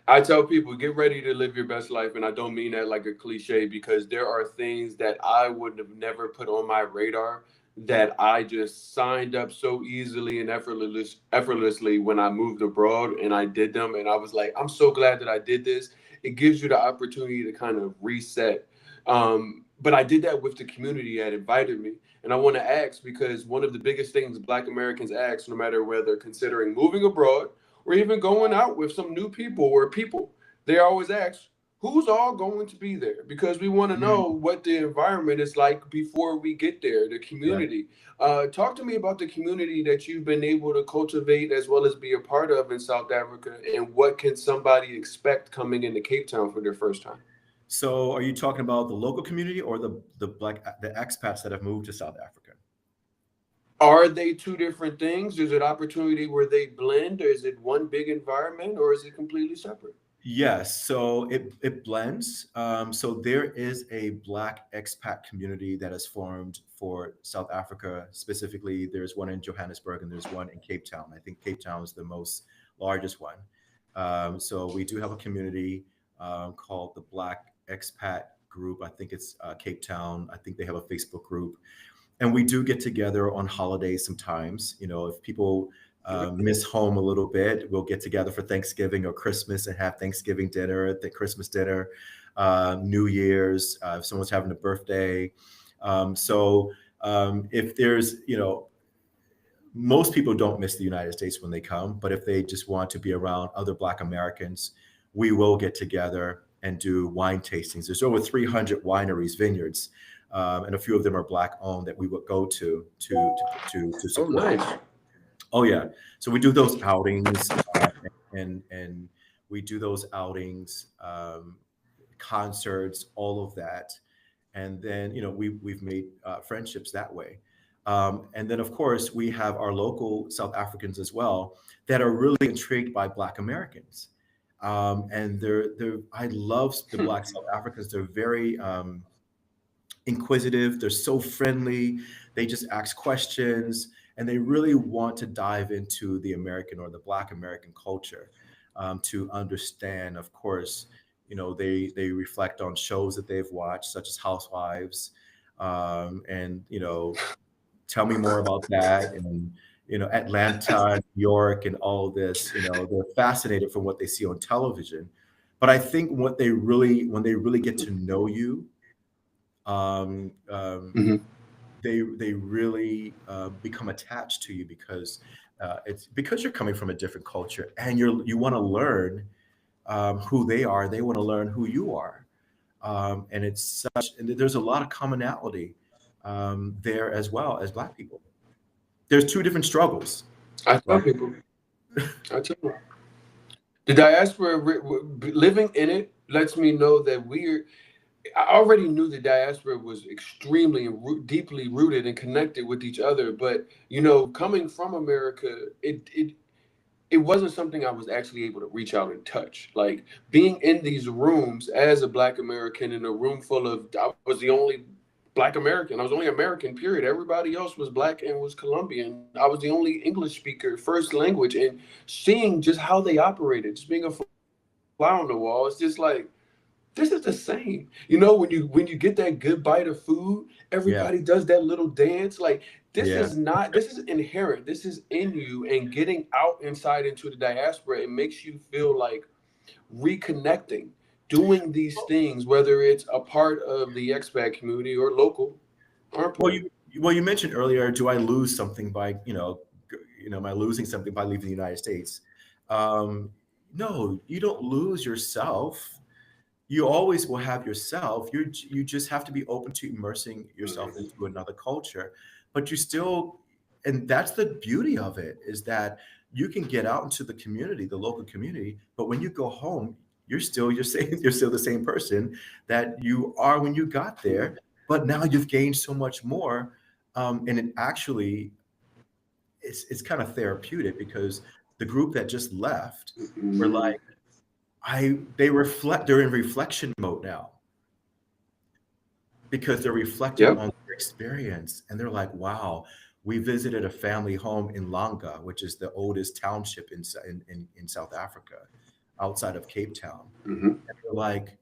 I tell people get ready to live your best life, and I don't mean that like a cliche because there are things that I would have never put on my radar that I just signed up so easily and effortlessly when I moved abroad and I did them, and I was like, I'm so glad that I did this. It gives you the opportunity to kind of reset. But I did that with the community that invited me, and I want to ask because one of the biggest things Black Americans ask, no matter whether considering moving abroad or even going out with some new people or people, they always ask, who's all going to be there? Because we want to know Mm, what the environment is like before we get there, the yeah. community. Talk to me about the community that you've been able to cultivate as well as be a part of in South Africa, and what can somebody expect coming into Cape Town for their first time? So, are you talking about the local community or the expats that have moved to South Africa? Are they two different things? Is it opportunity where they blend, or is it one big environment, or is it completely separate? Yes, so it blends. So there is a Black expat community that has formed for South Africa. Specifically, there's one in Johannesburg and there's one in Cape Town. I think Cape Town is the most largest one. So we do have a community called the Black Expat Group. I think it's Cape Town. I think they have a Facebook group, and we do get together on holidays sometimes. If people miss home a little bit, we'll get together for Thanksgiving or Christmas and have Thanksgiving dinner, the Christmas dinner, New Year's, if someone's having a birthday. If there's, most people don't miss the United States when they come, but if they just want to be around other Black Americans, we will get together and do wine tastings. There's over 300 wineries, vineyards, and a few of them are Black owned that we would go to Oh, support. nice. Oh yeah, so we do those outings, and we do those outings, concerts, all of that, and then we've made friendships that way. And then of course we have our local South Africans as well that are really intrigued by Black Americans, and they're I love the Black South Africans. They're very inquisitive. They're so friendly. They just ask questions. and they really want to dive into the American or the Black American culture, to understand. Of course, they reflect on shows that they've watched, such as Housewives, and tell me more about that. And Atlanta, New York, and all of this. They're fascinated from what they see on television. But I think when they really get to know you, um, um, Mhm. they really become attached to you, because it's because you're coming from a different culture, and you want to learn who they are. They want to learn who you are, and and there's a lot of commonality there as well as Black people. There's two different struggles, I tell right? people, I tell them, the diaspora, living in it lets me know that I already knew the diaspora was extremely and deeply rooted and connected with each other. But coming from America, it wasn't something I was actually able to reach out and touch. Like being in these rooms as a Black American in a room full of, I was the only Black American. I was the only American, period. Everybody else was Black and was Colombian. I was the only English speaker, first language, and seeing just how they operated, just being a fly on the wall, it's just like, this is the same. When you get that good bite of food, Yeah, everybody does that little dance. Like yeah. this is inherent. This is in you. And getting out inside into the diaspora, it makes you feel like reconnecting, doing these things, whether it's a part of the expat community or local, are Well, important. you mentioned earlier, do I lose something by am I losing something by leaving the United States? Um, no, you don't lose yourself. You always will have yourself. You just have to be open to immersing yourself Mhm. into another culture, but you still, and that's the beauty of it, is that you can get out into the community, the local community, but when you go home, you're saying you're still the same person that you are when you got there, but now you've gained so much more, and it actually it's kind of therapeutic, because the group that just left were Mhm. like, they're in reflection mode now, because they're reflecting Yep. on their experience, and they're like, wow, we visited a family home in Langa, which is the oldest township in South Africa, outside of Cape Town. Hmm. And they're like,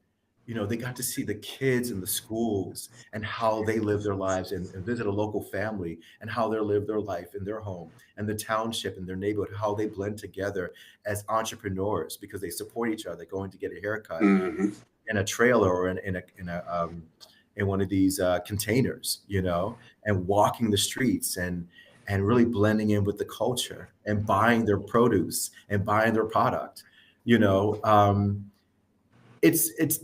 they got to see the kids in the schools and how they live their lives, and visit a local family and how they live their life in their home, and the township and their neighborhood, how they blend together as entrepreneurs, because they support each other, going to get a haircut Hmm. in a trailer, or in one of these containers, and walking the streets, and really blending in with the culture, and buying their produce and buying their product. You know, it's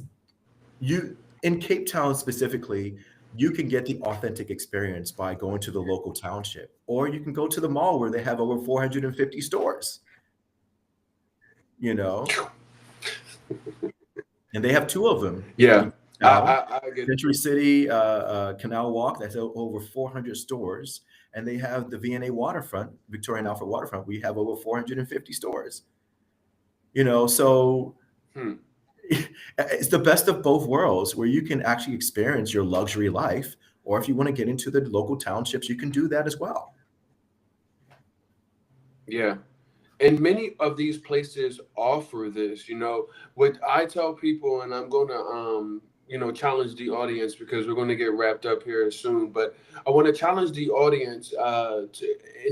you in Cape Town specifically. You can get the authentic experience by going to the local township, or you can go to the mall where they have over 450 stores. You know, and they have two of them in Yeah, Cape I, Town. I get it. Century City Canal Walk, that's over 400 stores. And they have the V&A waterfront, Victoria and Alfred waterfront. We have over 450 stores. So Hmm. it's the best of both worlds, where you can actually experience your luxury life. Or if you want to get into the local townships, you can do that as well. Yeah. And many of these places offer this. What I tell people, and I'm going to challenge the audience, because we're going to get wrapped up here soon, but I want to challenge the audience,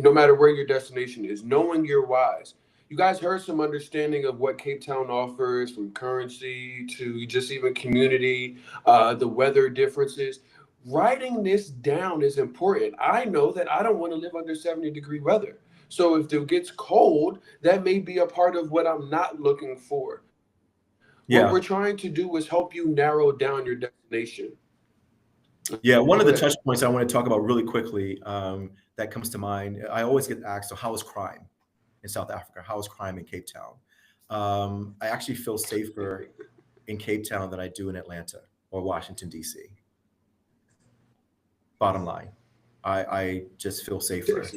no matter where your destination is, knowing your whys. You guys heard some understanding of what Cape Town offers, from currency to just even community, the weather differences. Writing this down is important. I know that I don't want to live under 70-degree weather. So if it gets cold, that may be a part of what I'm not looking for. What we're Yeah. trying to do is help you narrow down your destination. Yeah. Go One of the ahead. touch points I want to talk about really quickly, that comes to mind, I always get asked, so how is crime in South Africa? How is crime in Cape Town? I actually feel safer in Cape Town than I do in Atlanta or Washington, D.C. Bottom line, I just feel safer, Yes.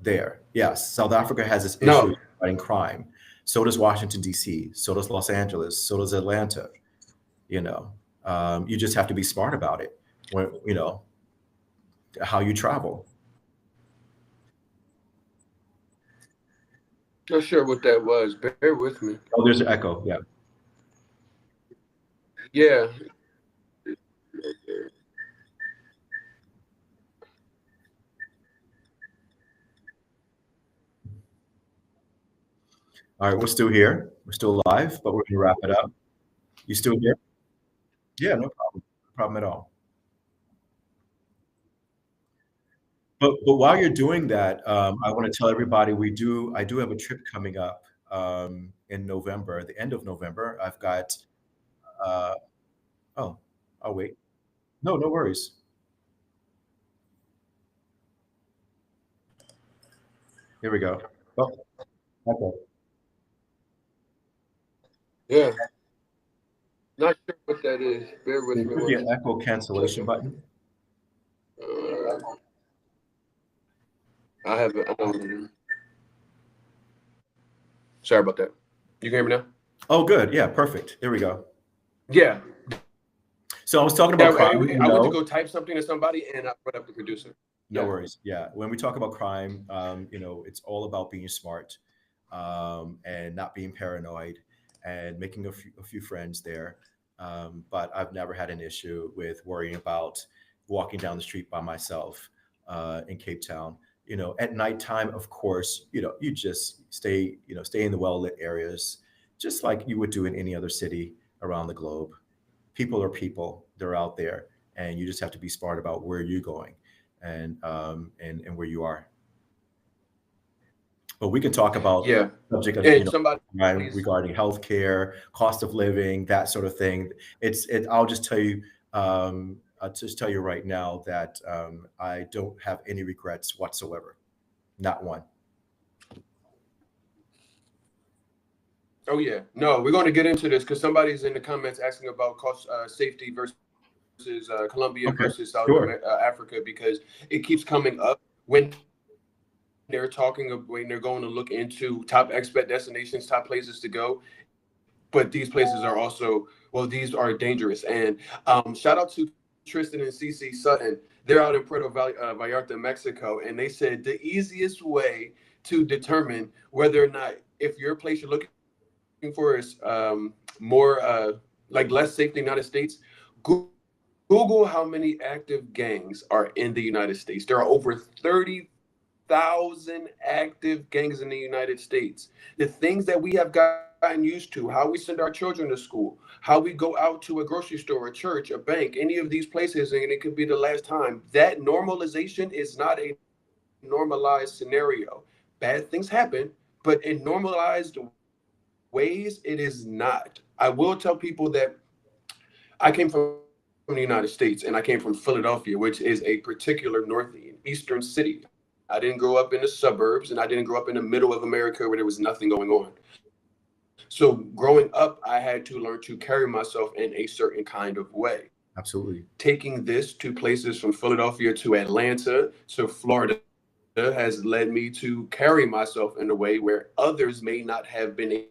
there. Yes, South Africa has its No. issues fighting crime. So does Washington, D.C. So does Los Angeles. So does Atlanta. You know, you just have to be smart about it. When, how you travel. Not sure what that was. Bear with me. Oh, there's an echo. Yeah. Yeah. All right, we're still here. We're still live, but we're gonna wrap it up. You still here? Yeah, no problem. No problem at all. But while you're doing that, I want to tell everybody I do have a trip coming up in November, the end of November. I've got uh, oh, I'll wait. No, no worries. Here we go. Oh, okay. Yeah. Not sure what that is. Bear with There me should be one an echo cancellation second. button. Uh, I have it. Sorry about that. You can hear me now? Oh, good. Yeah, perfect. There we go. Yeah. So I was talking Yeah. about crime. I went to go type something to somebody and I brought up the producer. No Yeah. worries. Yeah, when we talk about crime, it's all about being smart and not being paranoid and making a few friends there. But I've never had an issue with worrying about walking down the street by myself in Cape Town. At nighttime, of course, you just stay in the well lit areas, just like you would do in any other city around the globe. People are people; they're out there, and you just have to be smart about where you're going and where you are. But we can talk about Yeah. subject of And crime somebody's, regarding healthcare, cost of living, that sort of thing. I'll just tell you. I'll just tell you right now that I don't have any regrets whatsoever, not one. oh, yeah. No, we're going to get into this because somebody's in the comments asking about cost safety versus Colombia Okay, versus sure. Africa because it keeps coming up when they're talking when they're going to look into top expat destinations, top places to go. But these places are also, well, these are dangerous. And shout out to Tristan and CC Sutton. They're out in Vallarta, Mexico, and they said the easiest way to determine whether or not if your place you're looking for is more like less safe than the United States, Google how many active gangs are in the United States. There are over 30,000 active gangs in the United States. The things that we have gotten used to, how we send our children to school, how we go out to a grocery store, a church, a bank, any of these places, and it could be the last time. That normalization is not a normalized scenario. Bad things happen, but in normalized ways, it is not. I will tell people that I came from the United States and I came from Philadelphia, which is a particular northeastern city. I didn't grow up in the suburbs and I didn't grow up in the middle of America where there was nothing going on. So growing up, I had to learn to carry myself in a certain kind of way. Absolutely. Taking this to places from Philadelphia to Atlanta to Florida has led me to carry myself in a way where others may not have been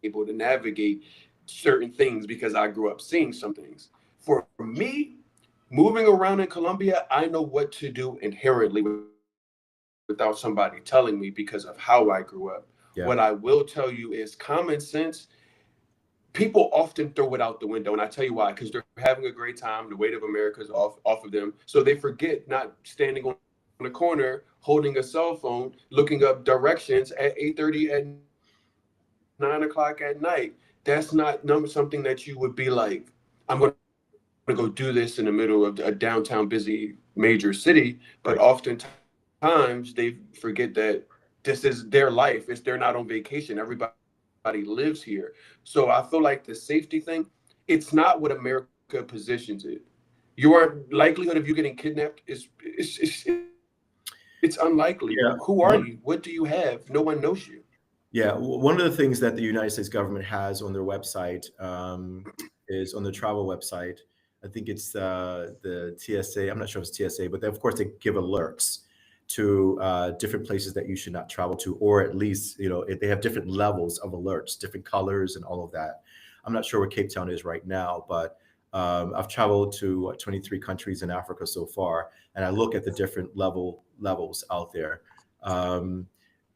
able to navigate certain things because I grew up seeing some things. For me, moving around in Colombia, I know what to do inherently without somebody telling me because of how I grew up. Yeah. What I will tell you is common sense. People often throw it out the window, and I tell you why, because they're having a great time. The weight of America is off of them, so they forget not standing on the corner holding a cell phone, looking up directions at 8:30 at 9 o'clock at night. That's not something that you would be like, I'm going to go do this in the middle of a downtown busy major city. But Right. oftentimes they forget that this is their life. They're not on vacation. Everybody lives here. So I feel like the safety thing, it's not what America positions it. Your likelihood of you getting kidnapped it's unlikely. Yeah. Who are you? What do you have? No one knows you. Yeah, one of the things that the United States government has on their website is on the travel website. I think it's the TSA. I'm not sure if it's TSA, but of course they give alerts to different places that you should not travel to, or at least they have different levels of alerts, different colors, and all of that. I'm not sure where Cape Town is right now, but I've traveled to 23 countries in Africa so far, and I look at the different levels out there. Um,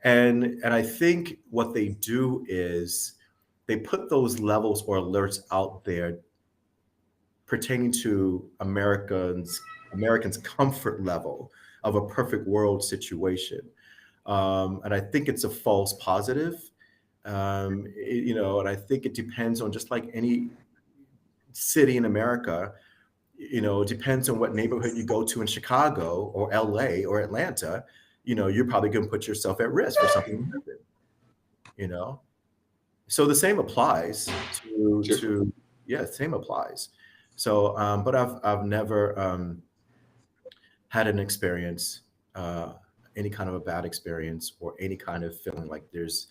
and I think what they do is they put those levels or alerts out there pertaining to Americans' comfort level of a perfect world situation. And I think it's a false positive. And I think it depends on, just like any city in America, it depends on what neighborhood you go to in Chicago or LA or Atlanta. You're probably going to put yourself at risk for something to happen, you know? So the same applies Sure. to yeah, same applies. So, but I've never had an experience, uh, any kind of a bad experience or any kind of feeling like there's,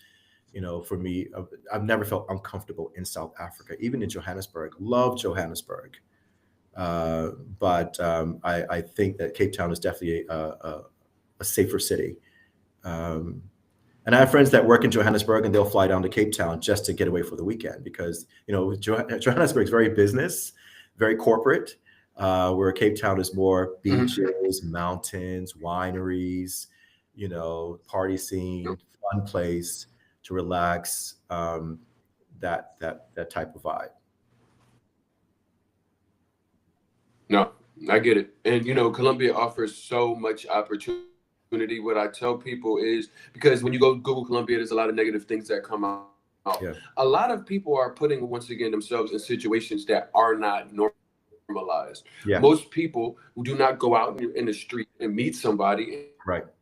for me, I've never felt uncomfortable in South Africa, even in Johannesburg. Love Johannesburg. Uh, but I think that Cape Town is definitely a safer city. Um, and I have friends that work in Johannesburg, and they'll fly down to Cape Town just to get away for the weekend because Johannesburg is very business, very corporate. Where Cape Town is more Mhm. beaches, mountains, wineries, party scene, fun place to relax. That type of vibe. No, I get it. And Colombia offers so much opportunity. What I tell people is, because when you go Google Colombia, there's a lot of negative things that come out. A Yeah, lot of people are putting, once again, themselves in situations that are not normalized. Most yeah, people who do not go out in the street and meet somebody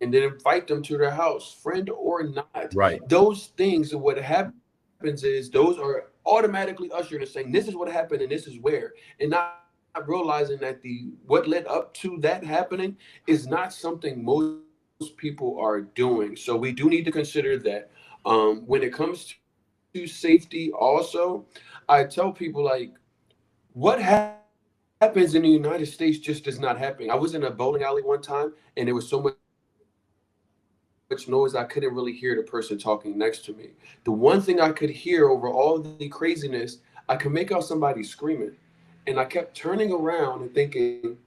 and then invite right, them to their house, friend or not. Those right, things, what happens is those are automatically ushered and saying, this is what happened and this is where, and not realizing that the what led up to that happening is not something most people are doing. So we do need to consider that. When it comes to safety also, I tell people, like, what happens in the United States just does not happen. I was in a bowling alley one time, and there was so much noise I couldn't really hear the person talking next to me. The one thing I could hear over all the craziness, I could make out somebody screaming. And I kept turning around and thinking,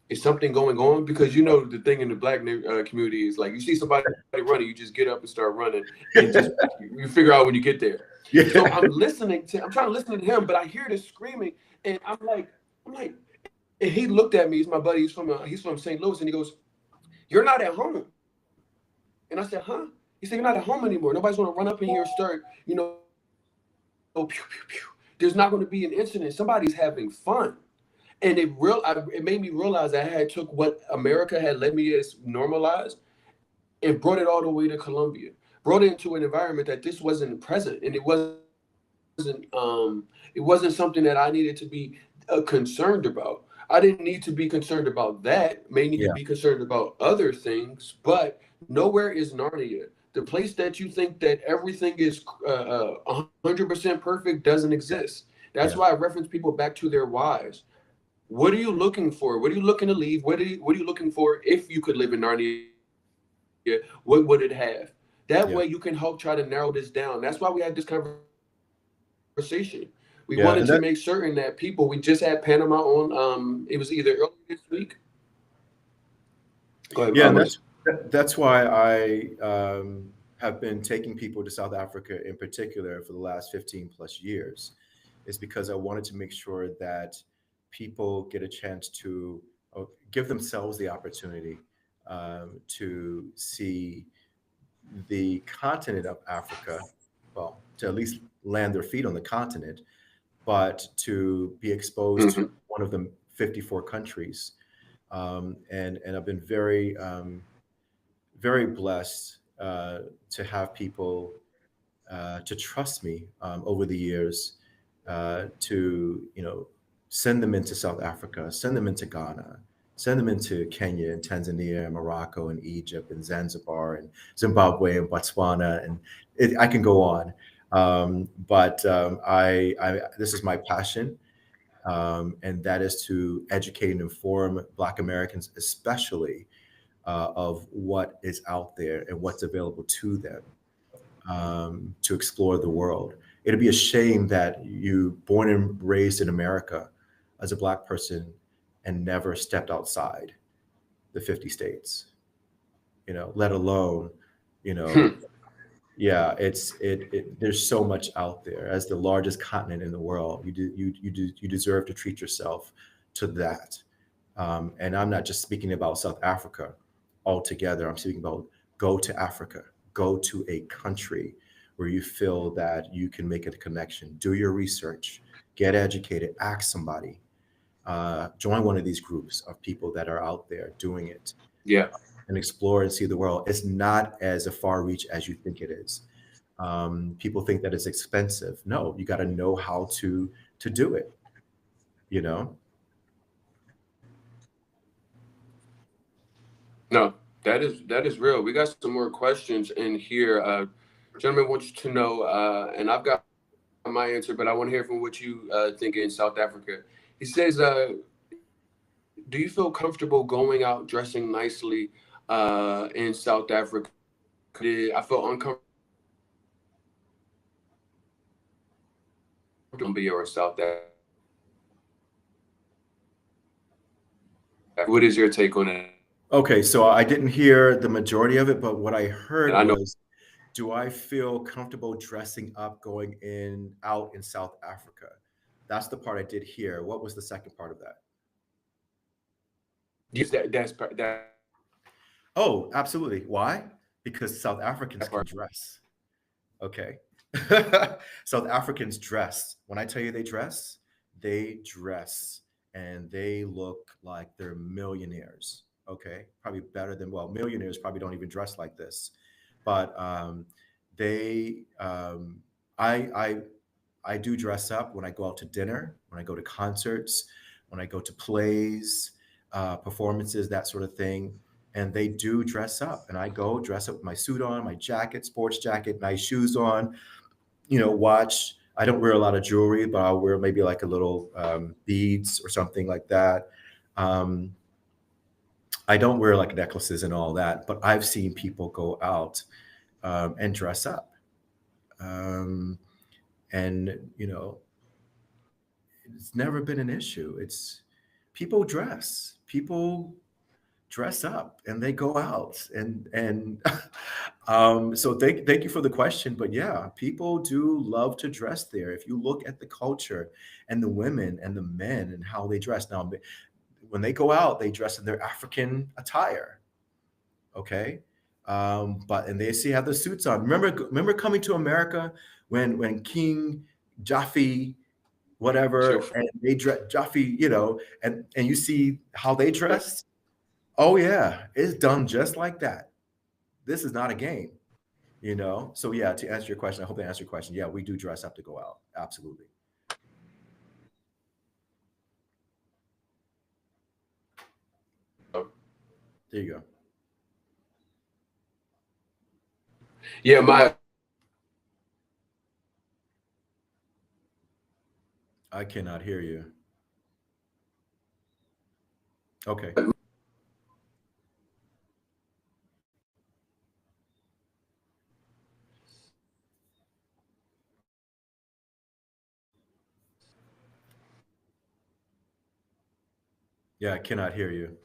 is something going on? Because is something going on? Because the thing in the black community is like, you see somebody running, you just get up and start running, and just you figure out when you get there. So I'm trying to listen to him, but I hear this screaming, and I'm like, and he looked at me. He's my buddy. He's from St. Louis, and he goes, "You're not at home." And I said, "Huh?" He said, "You're not at home anymore. Nobody's gonna run up in here and start, pew pew pew. There's not gonna be an incident. Somebody's having fun." And it made me realize I had took what America had led me as normalized and brought it all the way to Colombia, brought it into an environment that this wasn't present, and it wasn't something that I needed to be concerned about. I didn't need to be concerned about that. May need to be concerned about other yeah, things, but nowhere is Narnia. The place that you think that everything is 100% perfect doesn't exist. That's why I reference people yeah, back to their whys. What are you looking for? What are you looking to leave? What are you looking for? If you could live in Narnia, what would it have? That way you can help try to narrow this yeah, down. That's why we had this conversation. We wanted to make certain that people. We just had Panama yeah, and that on. It was either earlier this week. Go ahead, yeah, and Maurice. that's why I have been taking people to South Africa in particular for the last 15 plus years, is because I wanted to make sure that people get a chance to give themselves the opportunity to see the continent of Africa, well, to at least land their feet on the continent, but to be exposed to Hmm. one of the 54 countries. And I've been very blessed to have people to trust me over the years to send them into South Africa, send them into Ghana, send them into Kenya and Tanzania and Morocco and Egypt and Zanzibar and Zimbabwe and Botswana, and I can go on. But this is my passion, and that is to educate and inform Black Americans, especially of what is out there and what's available to them to explore the world. It'd be a shame that you, born and raised in America, as a Black person and never stepped outside the 50 states, let alone, you know, Hmm. yeah, there's so much out there. As the largest continent in the world, you deserve to treat yourself to that. And I'm not just speaking about South Africa altogether. I'm speaking about go to Africa, go to a country where you feel that you can make a connection. Do your research, get educated, ask somebody, join one of these groups of people that are out there doing it, Yeah. and explore and see the world. It's not as a far reach as you think it is. People think that it's expensive. No, you got to know how to do it. You know. No, that is real. We got some more questions in here. Gentleman wants to know, and I've got my answer, but I want to hear from what you think in South Africa. He says, "Do you feel comfortable going out dressing nicely in South Africa? I felt uncomfortable Colombia or South Africa. What is your take on it? Okay, so I didn't hear the majority of it, but what I heard I know was, do I feel comfortable dressing up going in out in South Africa? That's the part I did hear. What was the second part of that? yes, that's part. Oh, absolutely. Why? Because South Africans That can part. dress. Okay. South Africans dress. When I tell you they dress and they look like they're millionaires. Okay. Probably better than, well, millionaires probably don't even dress like this. But they, I, I do dress up when I go out to dinner, when I go to concerts, when I go to plays, performances, that sort of thing. And they do dress up. And I go dress up with my suit on, my jacket, sports jacket, nice shoes on, watch. I don't wear a lot of jewelry, but I'll wear maybe like a little beads or something like that. Um, I don't wear like necklaces and all that, but I've seen people go out and dress up. Um, and, it's never been an issue. It's people dress up and they go out and so thank you for the question, but yeah, people do love to dress there. If you look at the culture and the women and the men and how they dress now, when they go out, they dress in their African attire. Okay. But and they see have the suits on. Remember coming to America when King Jaffe So whatever, and they dress Jaffe, and you see how they dress. Oh yeah, it's done just like that. This is not a game. So yeah, to answer your question, I hope I answered your question. Yeah, we do dress up to go out. Absolutely. There you go. yeah, my I cannot hear you. Okay. Yeah, I cannot hear you.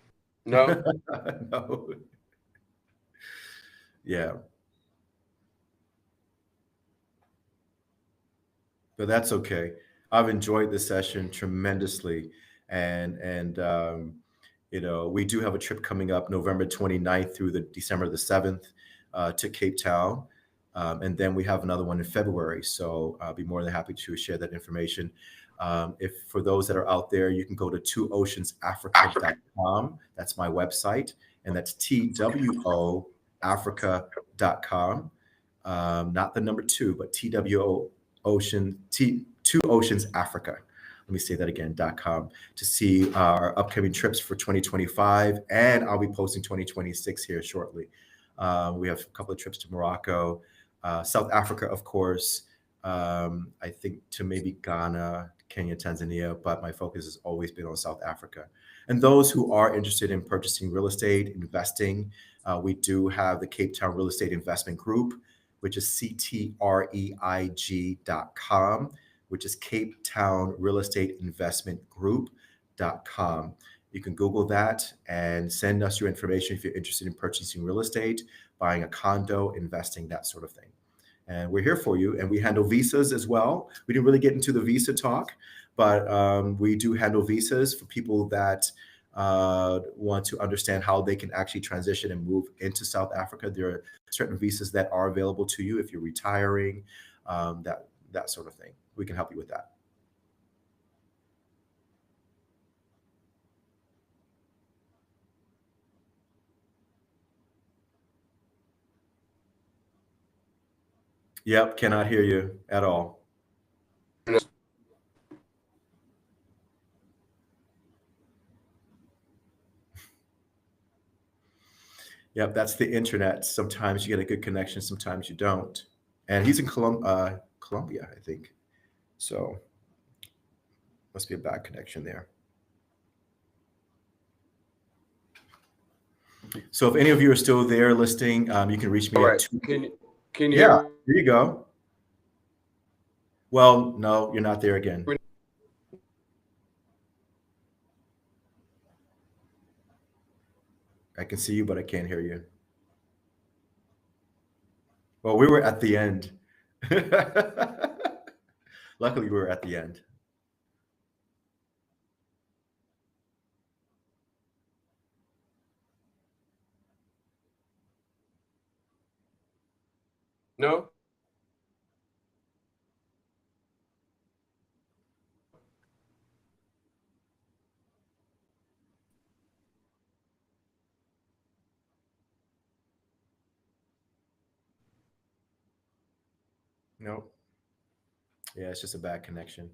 no. No. Yeah, but that's okay. I've enjoyed this session tremendously, and we do have a trip coming up November 29th through the December the 7th to Cape Town. And then we have another one in February. So I'll be more than happy to share that information. If for those that are out there, you can go to twooceansafrica.com. That's my website, and that's TWOAfrica.com. Not the number two, but TWO Ocean Two Oceans Africa. Let me say that again.com to see our upcoming trips for 2025, and I'll be posting 2026 here shortly. We have a couple of trips to Morocco, South Africa, of course. I think to maybe Ghana, Kenya, Tanzania, but my focus has always been on South Africa. And those who are interested in purchasing real estate, investing, we do have the Cape Town Real Estate Investment Group, which is ctreig.com, which is Cape Town Real Estate Investment Group. Expats.com. You can Google that and send us your information if you're interested in purchasing real estate, buying a condo, investing, that sort of thing. And we're here for you. And we handle visas as well. We didn't really get into the visa talk, but we do handle visas for people that want to understand how they can actually transition and move into South Africa. There are certain visas that are available to you if you're retiring, that sort of thing. We can help you with that. Yep, cannot hear you at all. Yep, that's the internet. Sometimes you get a good connection, sometimes you don't. And he's in Colombia, I think. So must be a bad connection there. So if any of you are still there listening, you can reach All me at right. two. Can you Yeah, hear there you go. Well, no, you're not there again. me? I can see you, but I can't hear you. Well, we were at the end. Luckily, we were at the end. No? Nope. Yeah, it's just a bad connection.